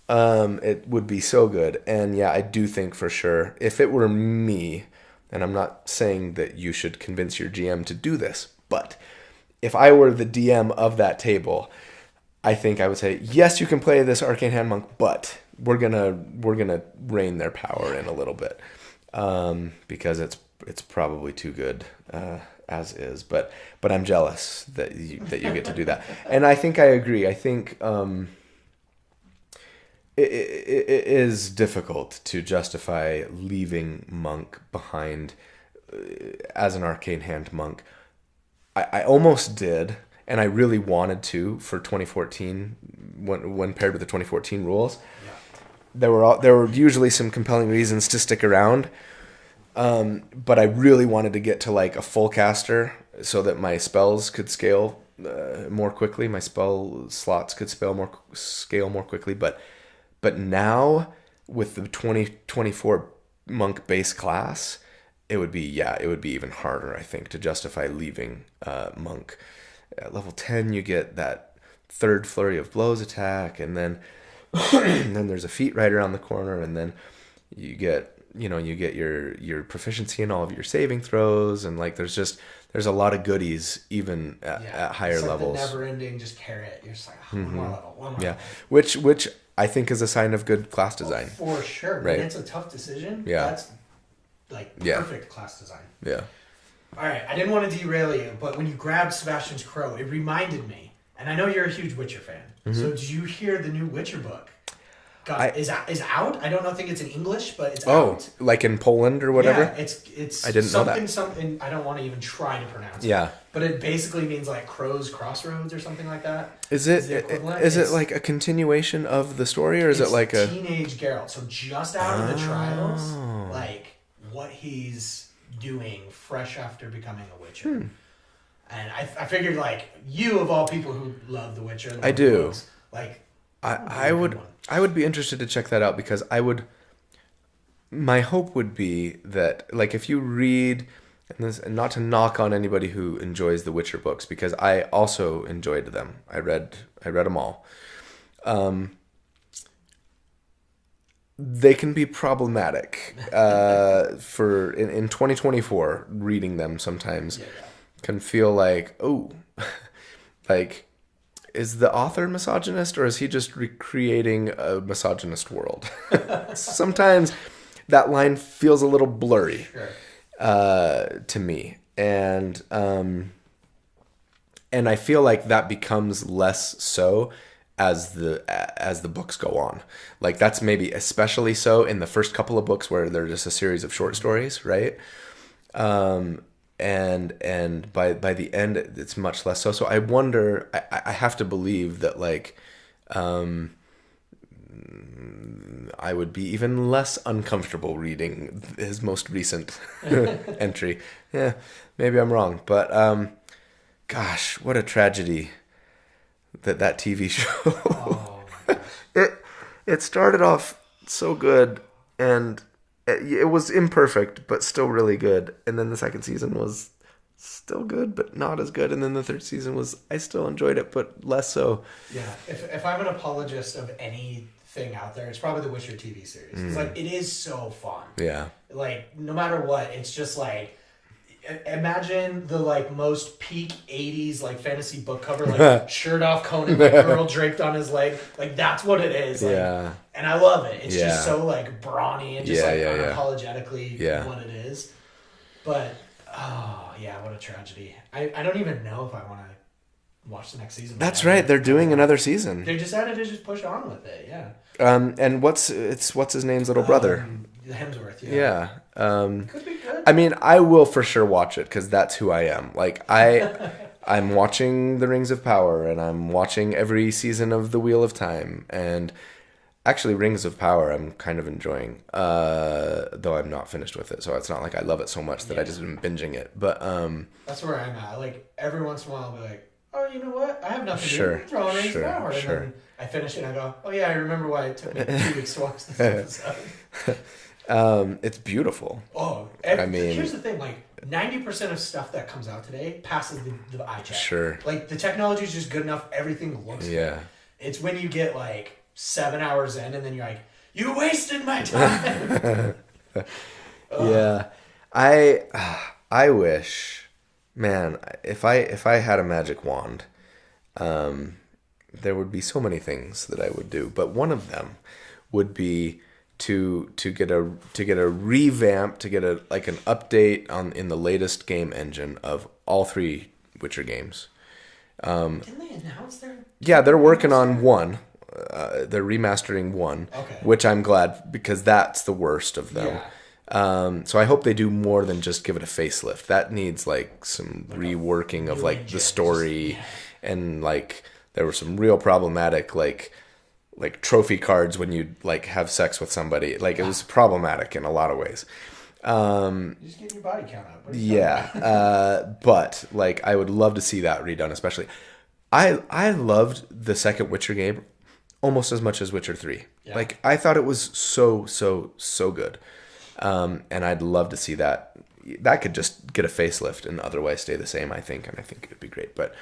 It would be so good. And yeah, I do think for sure, if it were me, and I'm not saying that you should convince your GM to do this, but if I were the DM of that table, I think I would say, yes, you can play this Arcane Hand Monk, but we're gonna rein their power in a little bit, because it's probably too good as is. But I'm jealous that you get to do that, and I think I agree. I think it is difficult to justify leaving Monk behind as an Arcane Hand Monk. I almost did, and I really wanted to for 2014 when paired with the 2014 rules. Yeah. There were usually some compelling reasons to stick around, but I really wanted to get to like a full caster so that my spells could scale more quickly. My spell slots could scale more quickly. But now with the 2024 Monk base class, it would be even harder, I think, to justify leaving Monk. At level 10, you get that third flurry of blows attack, and then and then there's a feat right around the corner, and then you get your proficiency in all of your saving throws, and like there's a lot of goodies even at higher it's like levels. The never-ending just carrot. You're just like, one more level. Which I think is a sign of good class design. Oh, for sure. Right. When it's a tough decision, Yeah. that's like perfect class design. Yeah. All right, I didn't want to derail you, but when you grabbed Sebastian's Crow, it reminded me, and I know you're a huge Witcher fan, so did you hear the new Witcher book is out. I don't know. I think it's in English, but it's Oh, out. like in Poland or whatever? Yeah, it's I didn't know that. Something I don't want to even try to pronounce. Yeah. But it basically means like Crow's Crossroads or something like that. Is the it equivalent. is it like a continuation of the story, or is it It's like a teenage Geralt? So just out of the trials, like what he's doing fresh after becoming a Witcher. And I figured, like, you of all people who love The Witcher, love I the do. books, like, I would be interested to check that out, because my hope would be that, like, if you read, and not to knock on anybody who enjoys the Witcher books, because I also enjoyed them. I read them all. They can be problematic for in 2024. Reading them sometimes can feel like, oh, like, is the author misogynist, or is he just recreating a misogynist world? Sometimes that line feels a little blurry to me, and I feel like that becomes less so as the books go on. Like, that's maybe especially so in the first couple of books where they're just a series of short stories, right? And by the end, it's much less so. So I wonder, I have to believe that, like, I would be even less uncomfortable reading his most recent entry. Yeah, maybe I'm wrong, but gosh, what a tragedy that TV show. oh my gosh. It started off so good, and it was imperfect, but still really good. And then the second season was still good, but not as good. And then the third season was, I still enjoyed it, but less so. Yeah, if I'm an apologist of anything out there, it's probably the Witcher TV series. It's like, it is so fun. Yeah. Like, no matter what, it's just like, imagine the, like, most peak 80s, like, fantasy book cover, like, shirt off Conan, like, girl draped on his leg. Like, that's what it is. Like, Yeah. and I love it. It's Yeah. just so, like, brawny and just, unapologetically what it is. But, oh, yeah, what a tragedy. I don't even know if I want to watch the next season. That's right. They're doing another season. They decided to just push on with it, yeah. And what's his name's little brother? Hemsworth, Yeah. Could be good. I mean, I will for sure watch it, because that's who I am. Like, I'm watching The Rings of Power, and I'm watching every season of The Wheel of Time, and actually Rings of Power I'm kind of enjoying, though I'm not finished with it, so it's not like I love it so much that I just been binging it. But that's where I'm at. Like, every once in a while I'll be like, oh, you know what? I have nothing Sure, to do. Throw on Rings sure, of Power. And sure. then I finish it and I go, oh yeah, I remember why it took me 2 weeks to watch this episode. it's beautiful. Oh, I mean, here's the thing, like, 90% of stuff that comes out today passes the eye check. Sure. Like, the technology is just good enough. Everything looks Yeah. good. It's when you get, like, 7 hours in and then you're like, you wasted my time. Yeah. I wish, man, if I had a magic wand, there would be so many things that I would do, but one of them would be to get a revamp, to get an update in the latest game engine of all 3 Witcher games. Didn't they announce their... Yeah, they're working on one. They're remastering one, Okay. which I'm glad, because that's the worst of them. Yeah. So I hope they do more than just give it a facelift. That needs, like, some reworking of, like, the story, and, like, there were some real problematic, like trophy cards when you, like, have sex with somebody. Like, it was problematic in a lot of ways. You just get your body count up. What are you talking about? But, like, I would love to see that redone, especially. I loved the second Witcher game almost as much as Witcher 3. Yeah. Like, I thought it was so good. And I'd love to see that. That could just get a facelift and otherwise stay the same, I think, and I think it would be great. But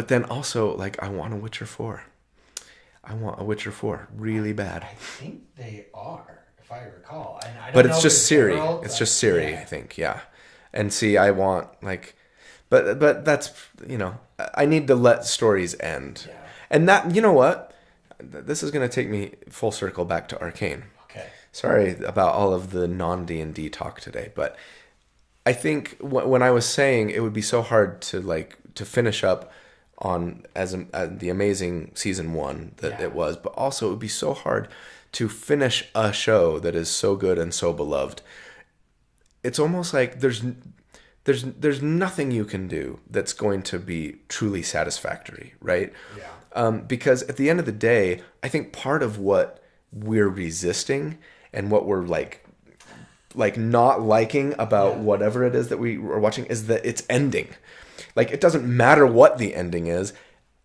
then also, like, I want a Witcher 4. I want a Witcher 4 really bad. I think they are, if I recall. And I don't But know it's if just Siri. Geralt, It's but- just Siri, yeah. I think, yeah. And see, I want, like, but that's, you know, I need to let stories end. Yeah. And that, you know what? This is going to take me full circle back to Arcane. Okay. Sorry about all of the non-D&D talk today, but I think when I was saying it would be so hard to, like, to finish up on the amazing season 1 that it was, but also it would be so hard to finish a show that is so good and so beloved, it's almost like there's nothing you can do that's going to be truly satisfactory, right? Yeah. Because at the end of the day, I think part of what we're resisting and what we're like not liking about whatever it is that we are watching is that it's ending. Like, it doesn't matter what the ending is.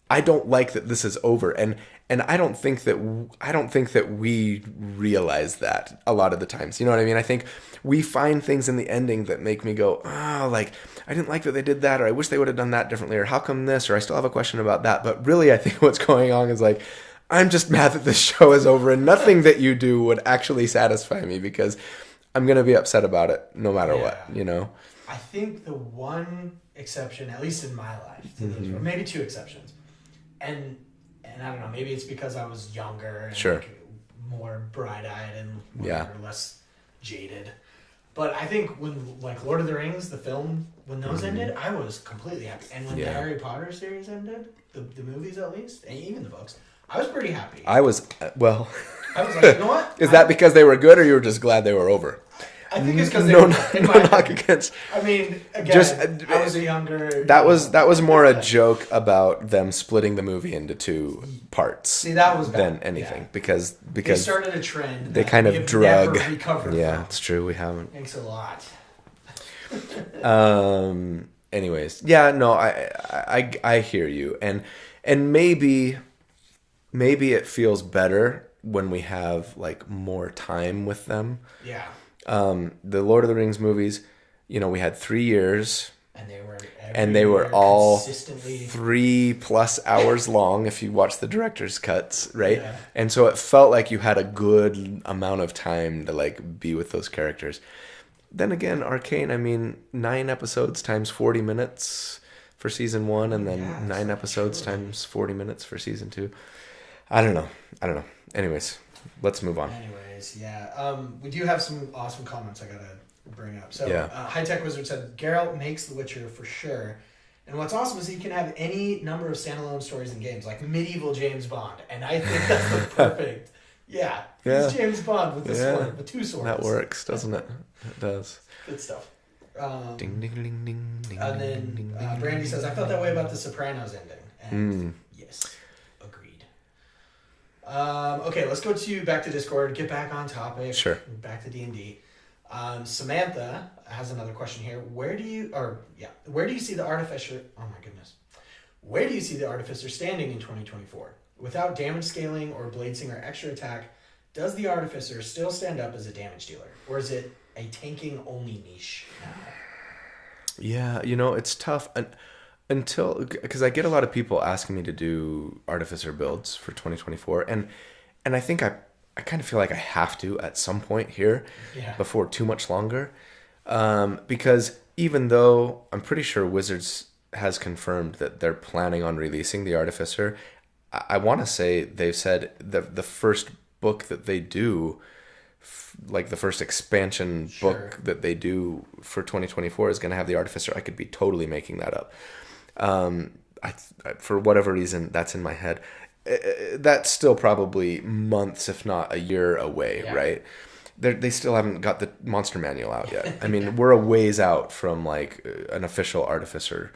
I don't like that this is over, and I don't think that we realize that a lot of the times. You know what I mean? I think we find things in the ending that make me go, oh, like, I didn't like that they did that, or I wish they would have done that differently, or how come this, or I still have a question about that. But really, I think what's going on is like, I'm just mad that this show is over, and nothing that you do would actually satisfy me, because I'm gonna be upset about it no matter what. You know? I think the one exception, at least in my life, to this, or maybe two exceptions, and I don't know, maybe it's because I was younger and Sure. like more bright-eyed and Yeah. less jaded. But I think when, like, Lord of the Rings, the film, when those ended, I was completely happy. And when the Harry Potter series ended, the movies at least, and even the books, I was pretty happy. I was I was like, you know what? Is that because they were good, or you were just glad they were over? I think it's because no knock against. I mean, again, Just, I was a younger. That was more a joke about them splitting the movie into two parts. See, that was bad. than anything, because They started a trend. they that kind we of have drug. never recovered Yeah, from. it's true. We haven't. Thanks a lot. Anyways, yeah, no, I hear you, and maybe it feels better when we have like more time with them. Yeah. The Lord of the Rings movies, we had 3 years, And they were all consistently 3+ hours long if you watch the director's cuts, right? Yeah. And so it felt like you had a good amount of time to like be with those characters. Then again, Arcane, I mean, 9 episodes times 40 minutes for season 1, and then 9 episodes times 40 minutes for season 2. I don't know. Anyways, let's move on. We do have some awesome comments I gotta bring up. So, Yeah. High Tech Wizard said Geralt makes The Witcher for sure. And what's awesome is he can have any number of standalone stories and games, like medieval James Bond, and I think that's the perfect. Yeah, he's James Bond with the sword, with 2 swords. That works, doesn't it? It does. Good stuff. Ding ding ding ding ding. And then ding, Brandy says, I felt that way about The Sopranos ending. And yes, agreed. Okay, let's go back to Discord, get back on topic. Sure. Back to D&D. Samantha has another question here. Where do you see the Artificer... Oh my goodness. Where do you see the Artificer standing in 2024? Without damage scaling or blade singer extra attack, does the Artificer still stand up as a damage dealer? Or is it a tanking only niche now? Yeah, it's tough because I get a lot of people asking me to do Artificer builds for 2024, and I think I kind of feel like I have to at some point here before too much longer, because even though I'm pretty sure Wizards has confirmed that they're planning on releasing the Artificer, I want to say they've said the first book that they do, like the first expansion book that they do for 2024 is going to have the Artificer. I could be totally making that up. For whatever reason, that's in my head. That's still probably months, if not a year away, right? They still haven't got the monster manual out yet. I mean, we're a ways out from like an official Artificer.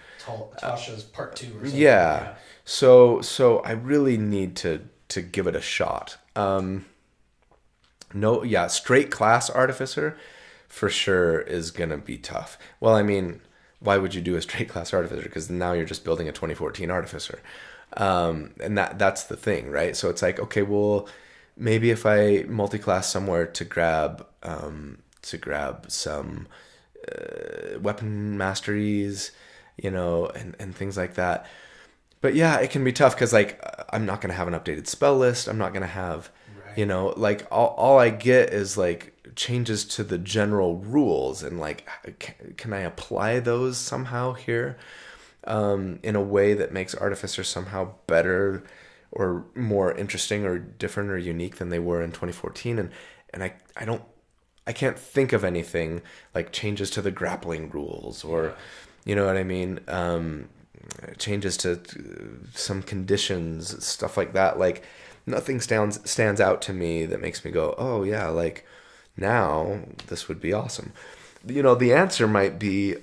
Tasha's part 2 or something. Yeah. So I really need to give it a shot. Straight class Artificer for sure is gonna be tough. Well, I mean, why would you do a straight class Artificer? Because now you're just building a 2014 Artificer. And that's the thing, right? So it's like, okay, well, maybe if I multi-class somewhere to grab some weapon masteries, and things like that. But yeah, it can be tough because like I'm not gonna have an updated spell list. I'm not gonna have, like all I get is like changes to the general rules, and like can I apply those somehow here? In a way that makes Artificer somehow better or more interesting or different or unique than they were in 2014. And I can't think of anything like changes to the grappling rules or, you know what I mean? Changes to some conditions, stuff like that. Like nothing stands out to me that makes me go, oh yeah, like now this would be awesome. You know, the answer might be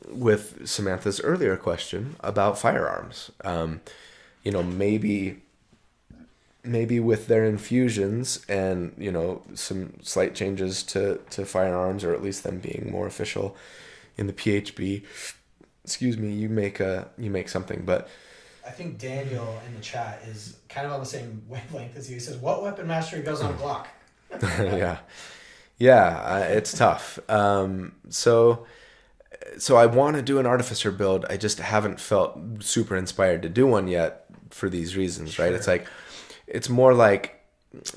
with Samantha's earlier question about firearms. You know, maybe with their infusions and, you know, some slight changes to firearms, or at least them being more official in the PHB, excuse me, you make something. But I think Daniel in the chat is kind of on the same wavelength as you. He says, what weapon mastery goes on a Glock? yeah, it's tough. So I want to do an artificer build. I just haven't felt super inspired to do one yet for these reasons, sure. Right? It's more like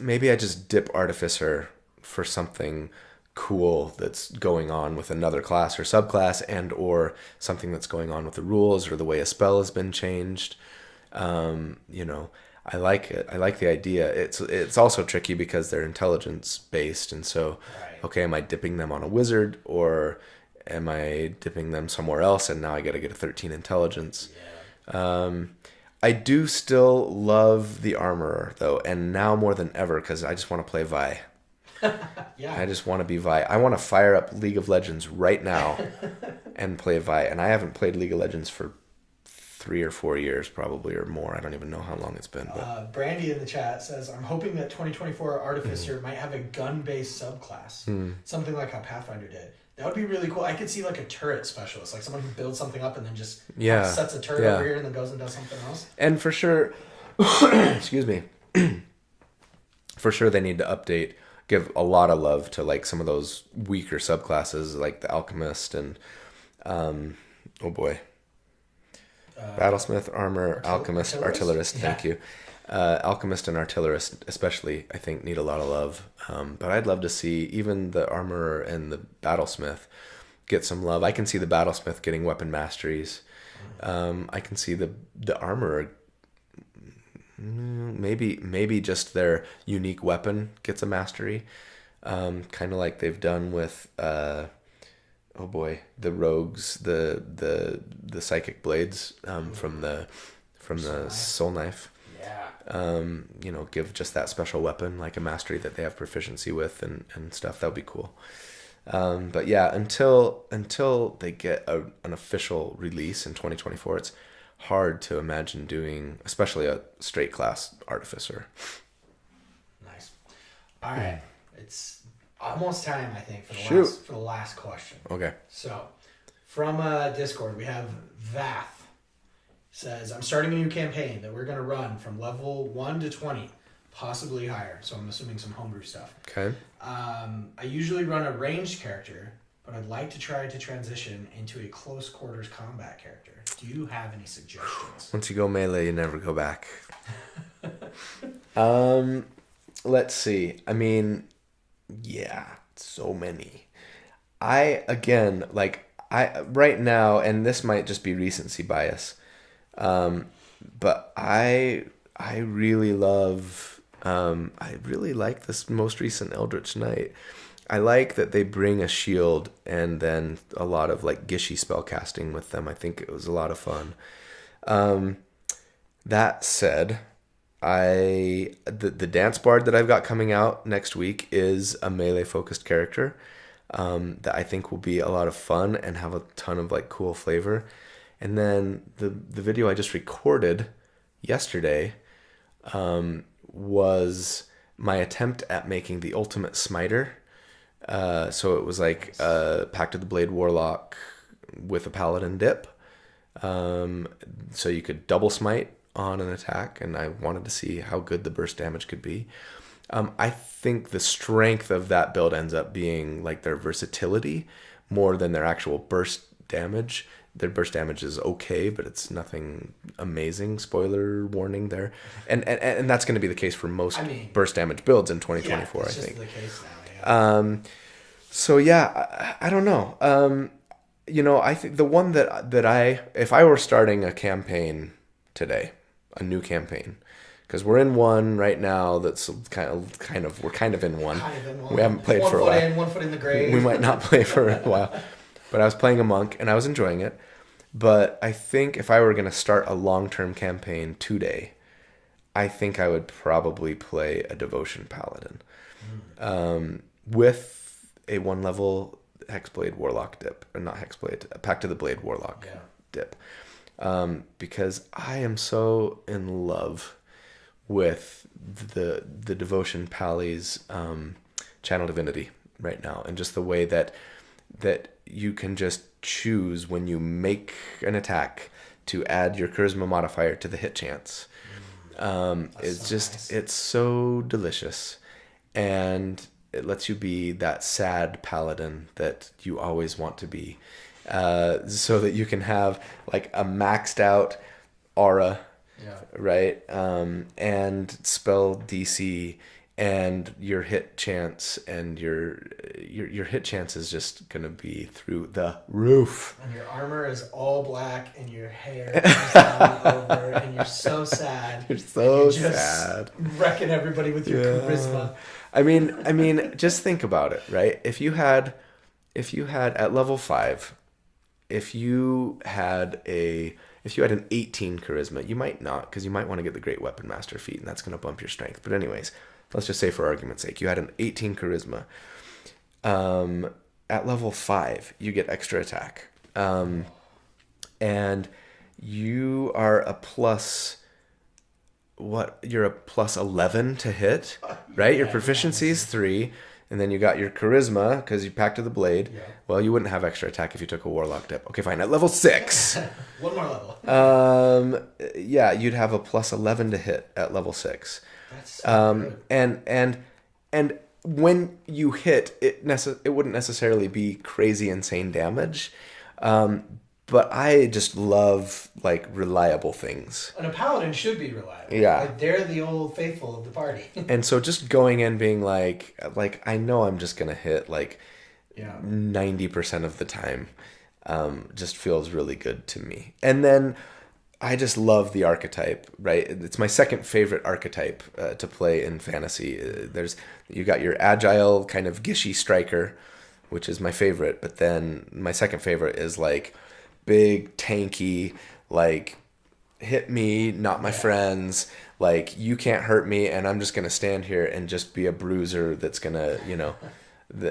maybe I just dip artificer for something cool that's going on with another class or subclass, and or something that's going on with the rules or the way a spell has been changed. You know, I like it. I like the idea. It's also tricky because they're intelligence based, and so right. Okay, am I dipping them on a wizard, or am I dipping them somewhere else, and now I got to get a 13 intelligence? Yeah. I do still love the armorer though, and now more than ever, because I just want to play Vi. Yeah. I just want to be Vi. I want to fire up League of Legends right now and play Vi. And I haven't played League of Legends for 3 or 4 years, probably, or more. I don't even know how long it's been. But Brandy in the chat says, I'm hoping that 2024 Artificer might have a gun-based subclass, something like how Pathfinder did. That would be really cool. I could see like a turret specialist, like someone who builds something up and then just sets a turret over here and then goes and does something else. And for sure, excuse me, for sure they need to update, give a lot of love to like some of those weaker subclasses like the Alchemist and, Battlesmith, Armor, Alchemist, Artillerist, thank you. Alchemist and Artillerist especially, I think, need a lot of love. But I'd love to see even the Armorer and the Battlesmith get some love. I can see the Battlesmith getting weapon masteries. I can see the Armorer, maybe just their unique weapon gets a mastery. Kind of like they've done with the rogues, the psychic blades from the Soul Knife. You know, give just that special weapon like a mastery that they have proficiency with and stuff. That would be cool. But yeah, until they get an official release in 2024, it's hard to imagine doing, especially a straight class artificer. Nice. All right, it's almost time, I think, for the last question. Okay. So, from Discord, we have Vath. Says, I'm starting a new campaign that we're going to run from level 1 to 20, possibly higher. So I'm assuming some homebrew stuff. Okay. I usually run a ranged character, but I'd like to try to transition into a close quarters combat character. Do you have any suggestions? Once you go melee, you never go back. Let's see. I mean, yeah, so many. Right now, and this might just be recency bias, but I really love, I really like this most recent Eldritch Knight. I like that they bring a shield and then a lot of like Gishy spell casting with them. I think it was a lot of fun. That said, the Dance Bard that I've got coming out next week is a melee focused character, that I think will be a lot of fun and have a ton of like cool flavor. And then the video I just recorded yesterday was my attempt at making the ultimate smiter. So it was like Pact of the Blade Warlock with a Paladin dip. So you could double smite on an attack, and I wanted to see how good the burst damage could be. I think the strength of that build ends up being like their versatility more than their actual burst damage. Their burst damage is okay, but it's nothing amazing. Spoiler warning there. And that's going to be the case for most burst damage builds in 2024, I think. The case now, yeah. So yeah, I don't know. You know, I think the one that if I were starting a campaign today, a new campaign, because we're in one right now that's kind of we're kind of in one. We haven't played for a while. 1 foot in, 1 foot in the grave. We might not play for a while. But I was playing a monk and I was enjoying it. But I think if I were going to start a long-term campaign today, I think I would probably play a Devotion Paladin with a 1-level Hexblade Warlock dip. Or not Hexblade, a Pact of the Blade Warlock dip. Because I am so in love with the Devotion Pally's Channel Divinity right now, and just the way that you can just choose when you make an attack to add your charisma modifier to the hit chance. It's so just nice. It's so delicious, and it lets you be that sad paladin that you always want to be, so that you can have like a maxed out aura, right, and spell DC, and your hit chance, and your hit chance is just gonna be through the roof. And your armor is all black, and your hair comes down over, and you're so sad. You're so you're just sad, wrecking everybody with your charisma. I mean, just think about it, right? If you had at level 5, if you had an 18 charisma, you might not, because you might want to get the Great Weapon Master feat, and that's going to bump your strength. But anyways, let's just say for argument's sake, you had an 18 charisma. At level 5, you get extra attack. And you are a plus... You're a plus 11 to hit, right? Your proficiency is 3, and then you got your charisma because you Pact of the Blade. Yeah. Well, you wouldn't have extra attack if you took a Warlock dip. Okay, fine. At level 6, one more level. Yeah, you'd have a plus 11 to hit at level 6. That's so good. And when you hit, it wouldn't necessarily be crazy insane damage. But I just love, like, reliable things. And a paladin should be reliable. Yeah. Like, they're the old faithful of the party. And so just going in being like, I know I'm just going to hit, 90% of the time, just feels really good to me. And then I just love the archetype, right? It's my second favorite archetype to play in fantasy. You got your agile, kind of gishy striker, which is my favorite. But then my second favorite is, like... big, tanky, like, hit me, not my friends, like, you can't hurt me, and I'm just going to stand here and just be a bruiser that's going to,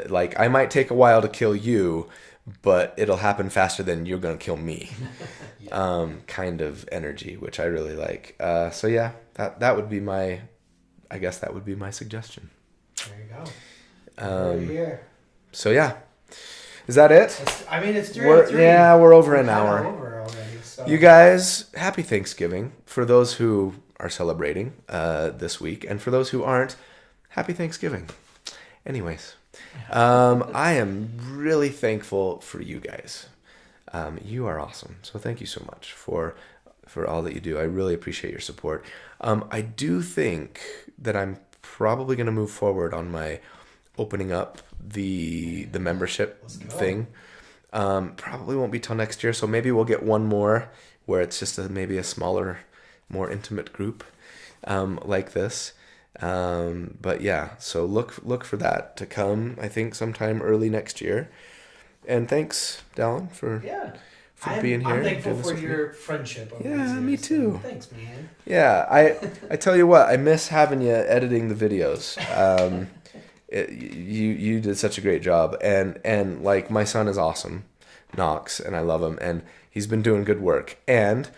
like, I might take a while to kill you, but it'll happen faster than you're going to kill me. Kind of energy, which I really like. So yeah, that would be my suggestion. There you go. We're here. So yeah. Is that it? It's 3:03. Yeah, we're over an hour. Over already, so. You guys, happy Thanksgiving. For those who are celebrating this week, and for those who aren't, happy Thanksgiving. Anyways, I am really thankful for you guys. You are awesome. So thank you so much for all that you do. I really appreciate your support. I do think that I'm probably going to move forward on my opening up the membership thing. Probably won't be till next year, so maybe we'll get one more where it's just maybe a smaller, more intimate group like this. But yeah, so look for that to come, I think sometime early next year. And thanks, Dallin, for being here. I'm thankful for your friendship. Yeah, me too. Thanks, man. Yeah, I tell you what, I miss having you editing the videos. You did such a great job, and like, my son is awesome, Knox, and I love him, and he's been doing good work, and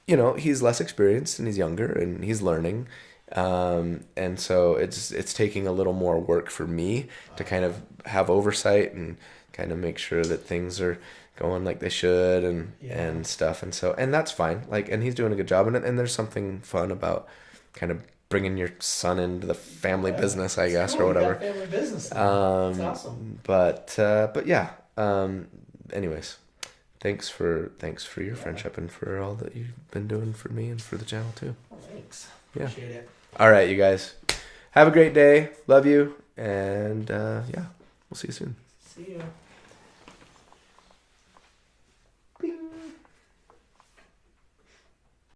he's less experienced and he's younger and he's learning, and so it's taking a little more work for me to kind of have oversight and kind of make sure that things are going like they should and stuff, and that's fine, like, and he's doing a good job, and there's something fun about kind of bringing your son into the family business, I guess, or whatever. Family business. That's awesome. But yeah. Anyways, thanks for your friendship and for all that you've been doing for me and for the channel too. Oh, thanks. Appreciate it. All right, you guys. Have a great day. Love you. And yeah, we'll see you soon. See ya.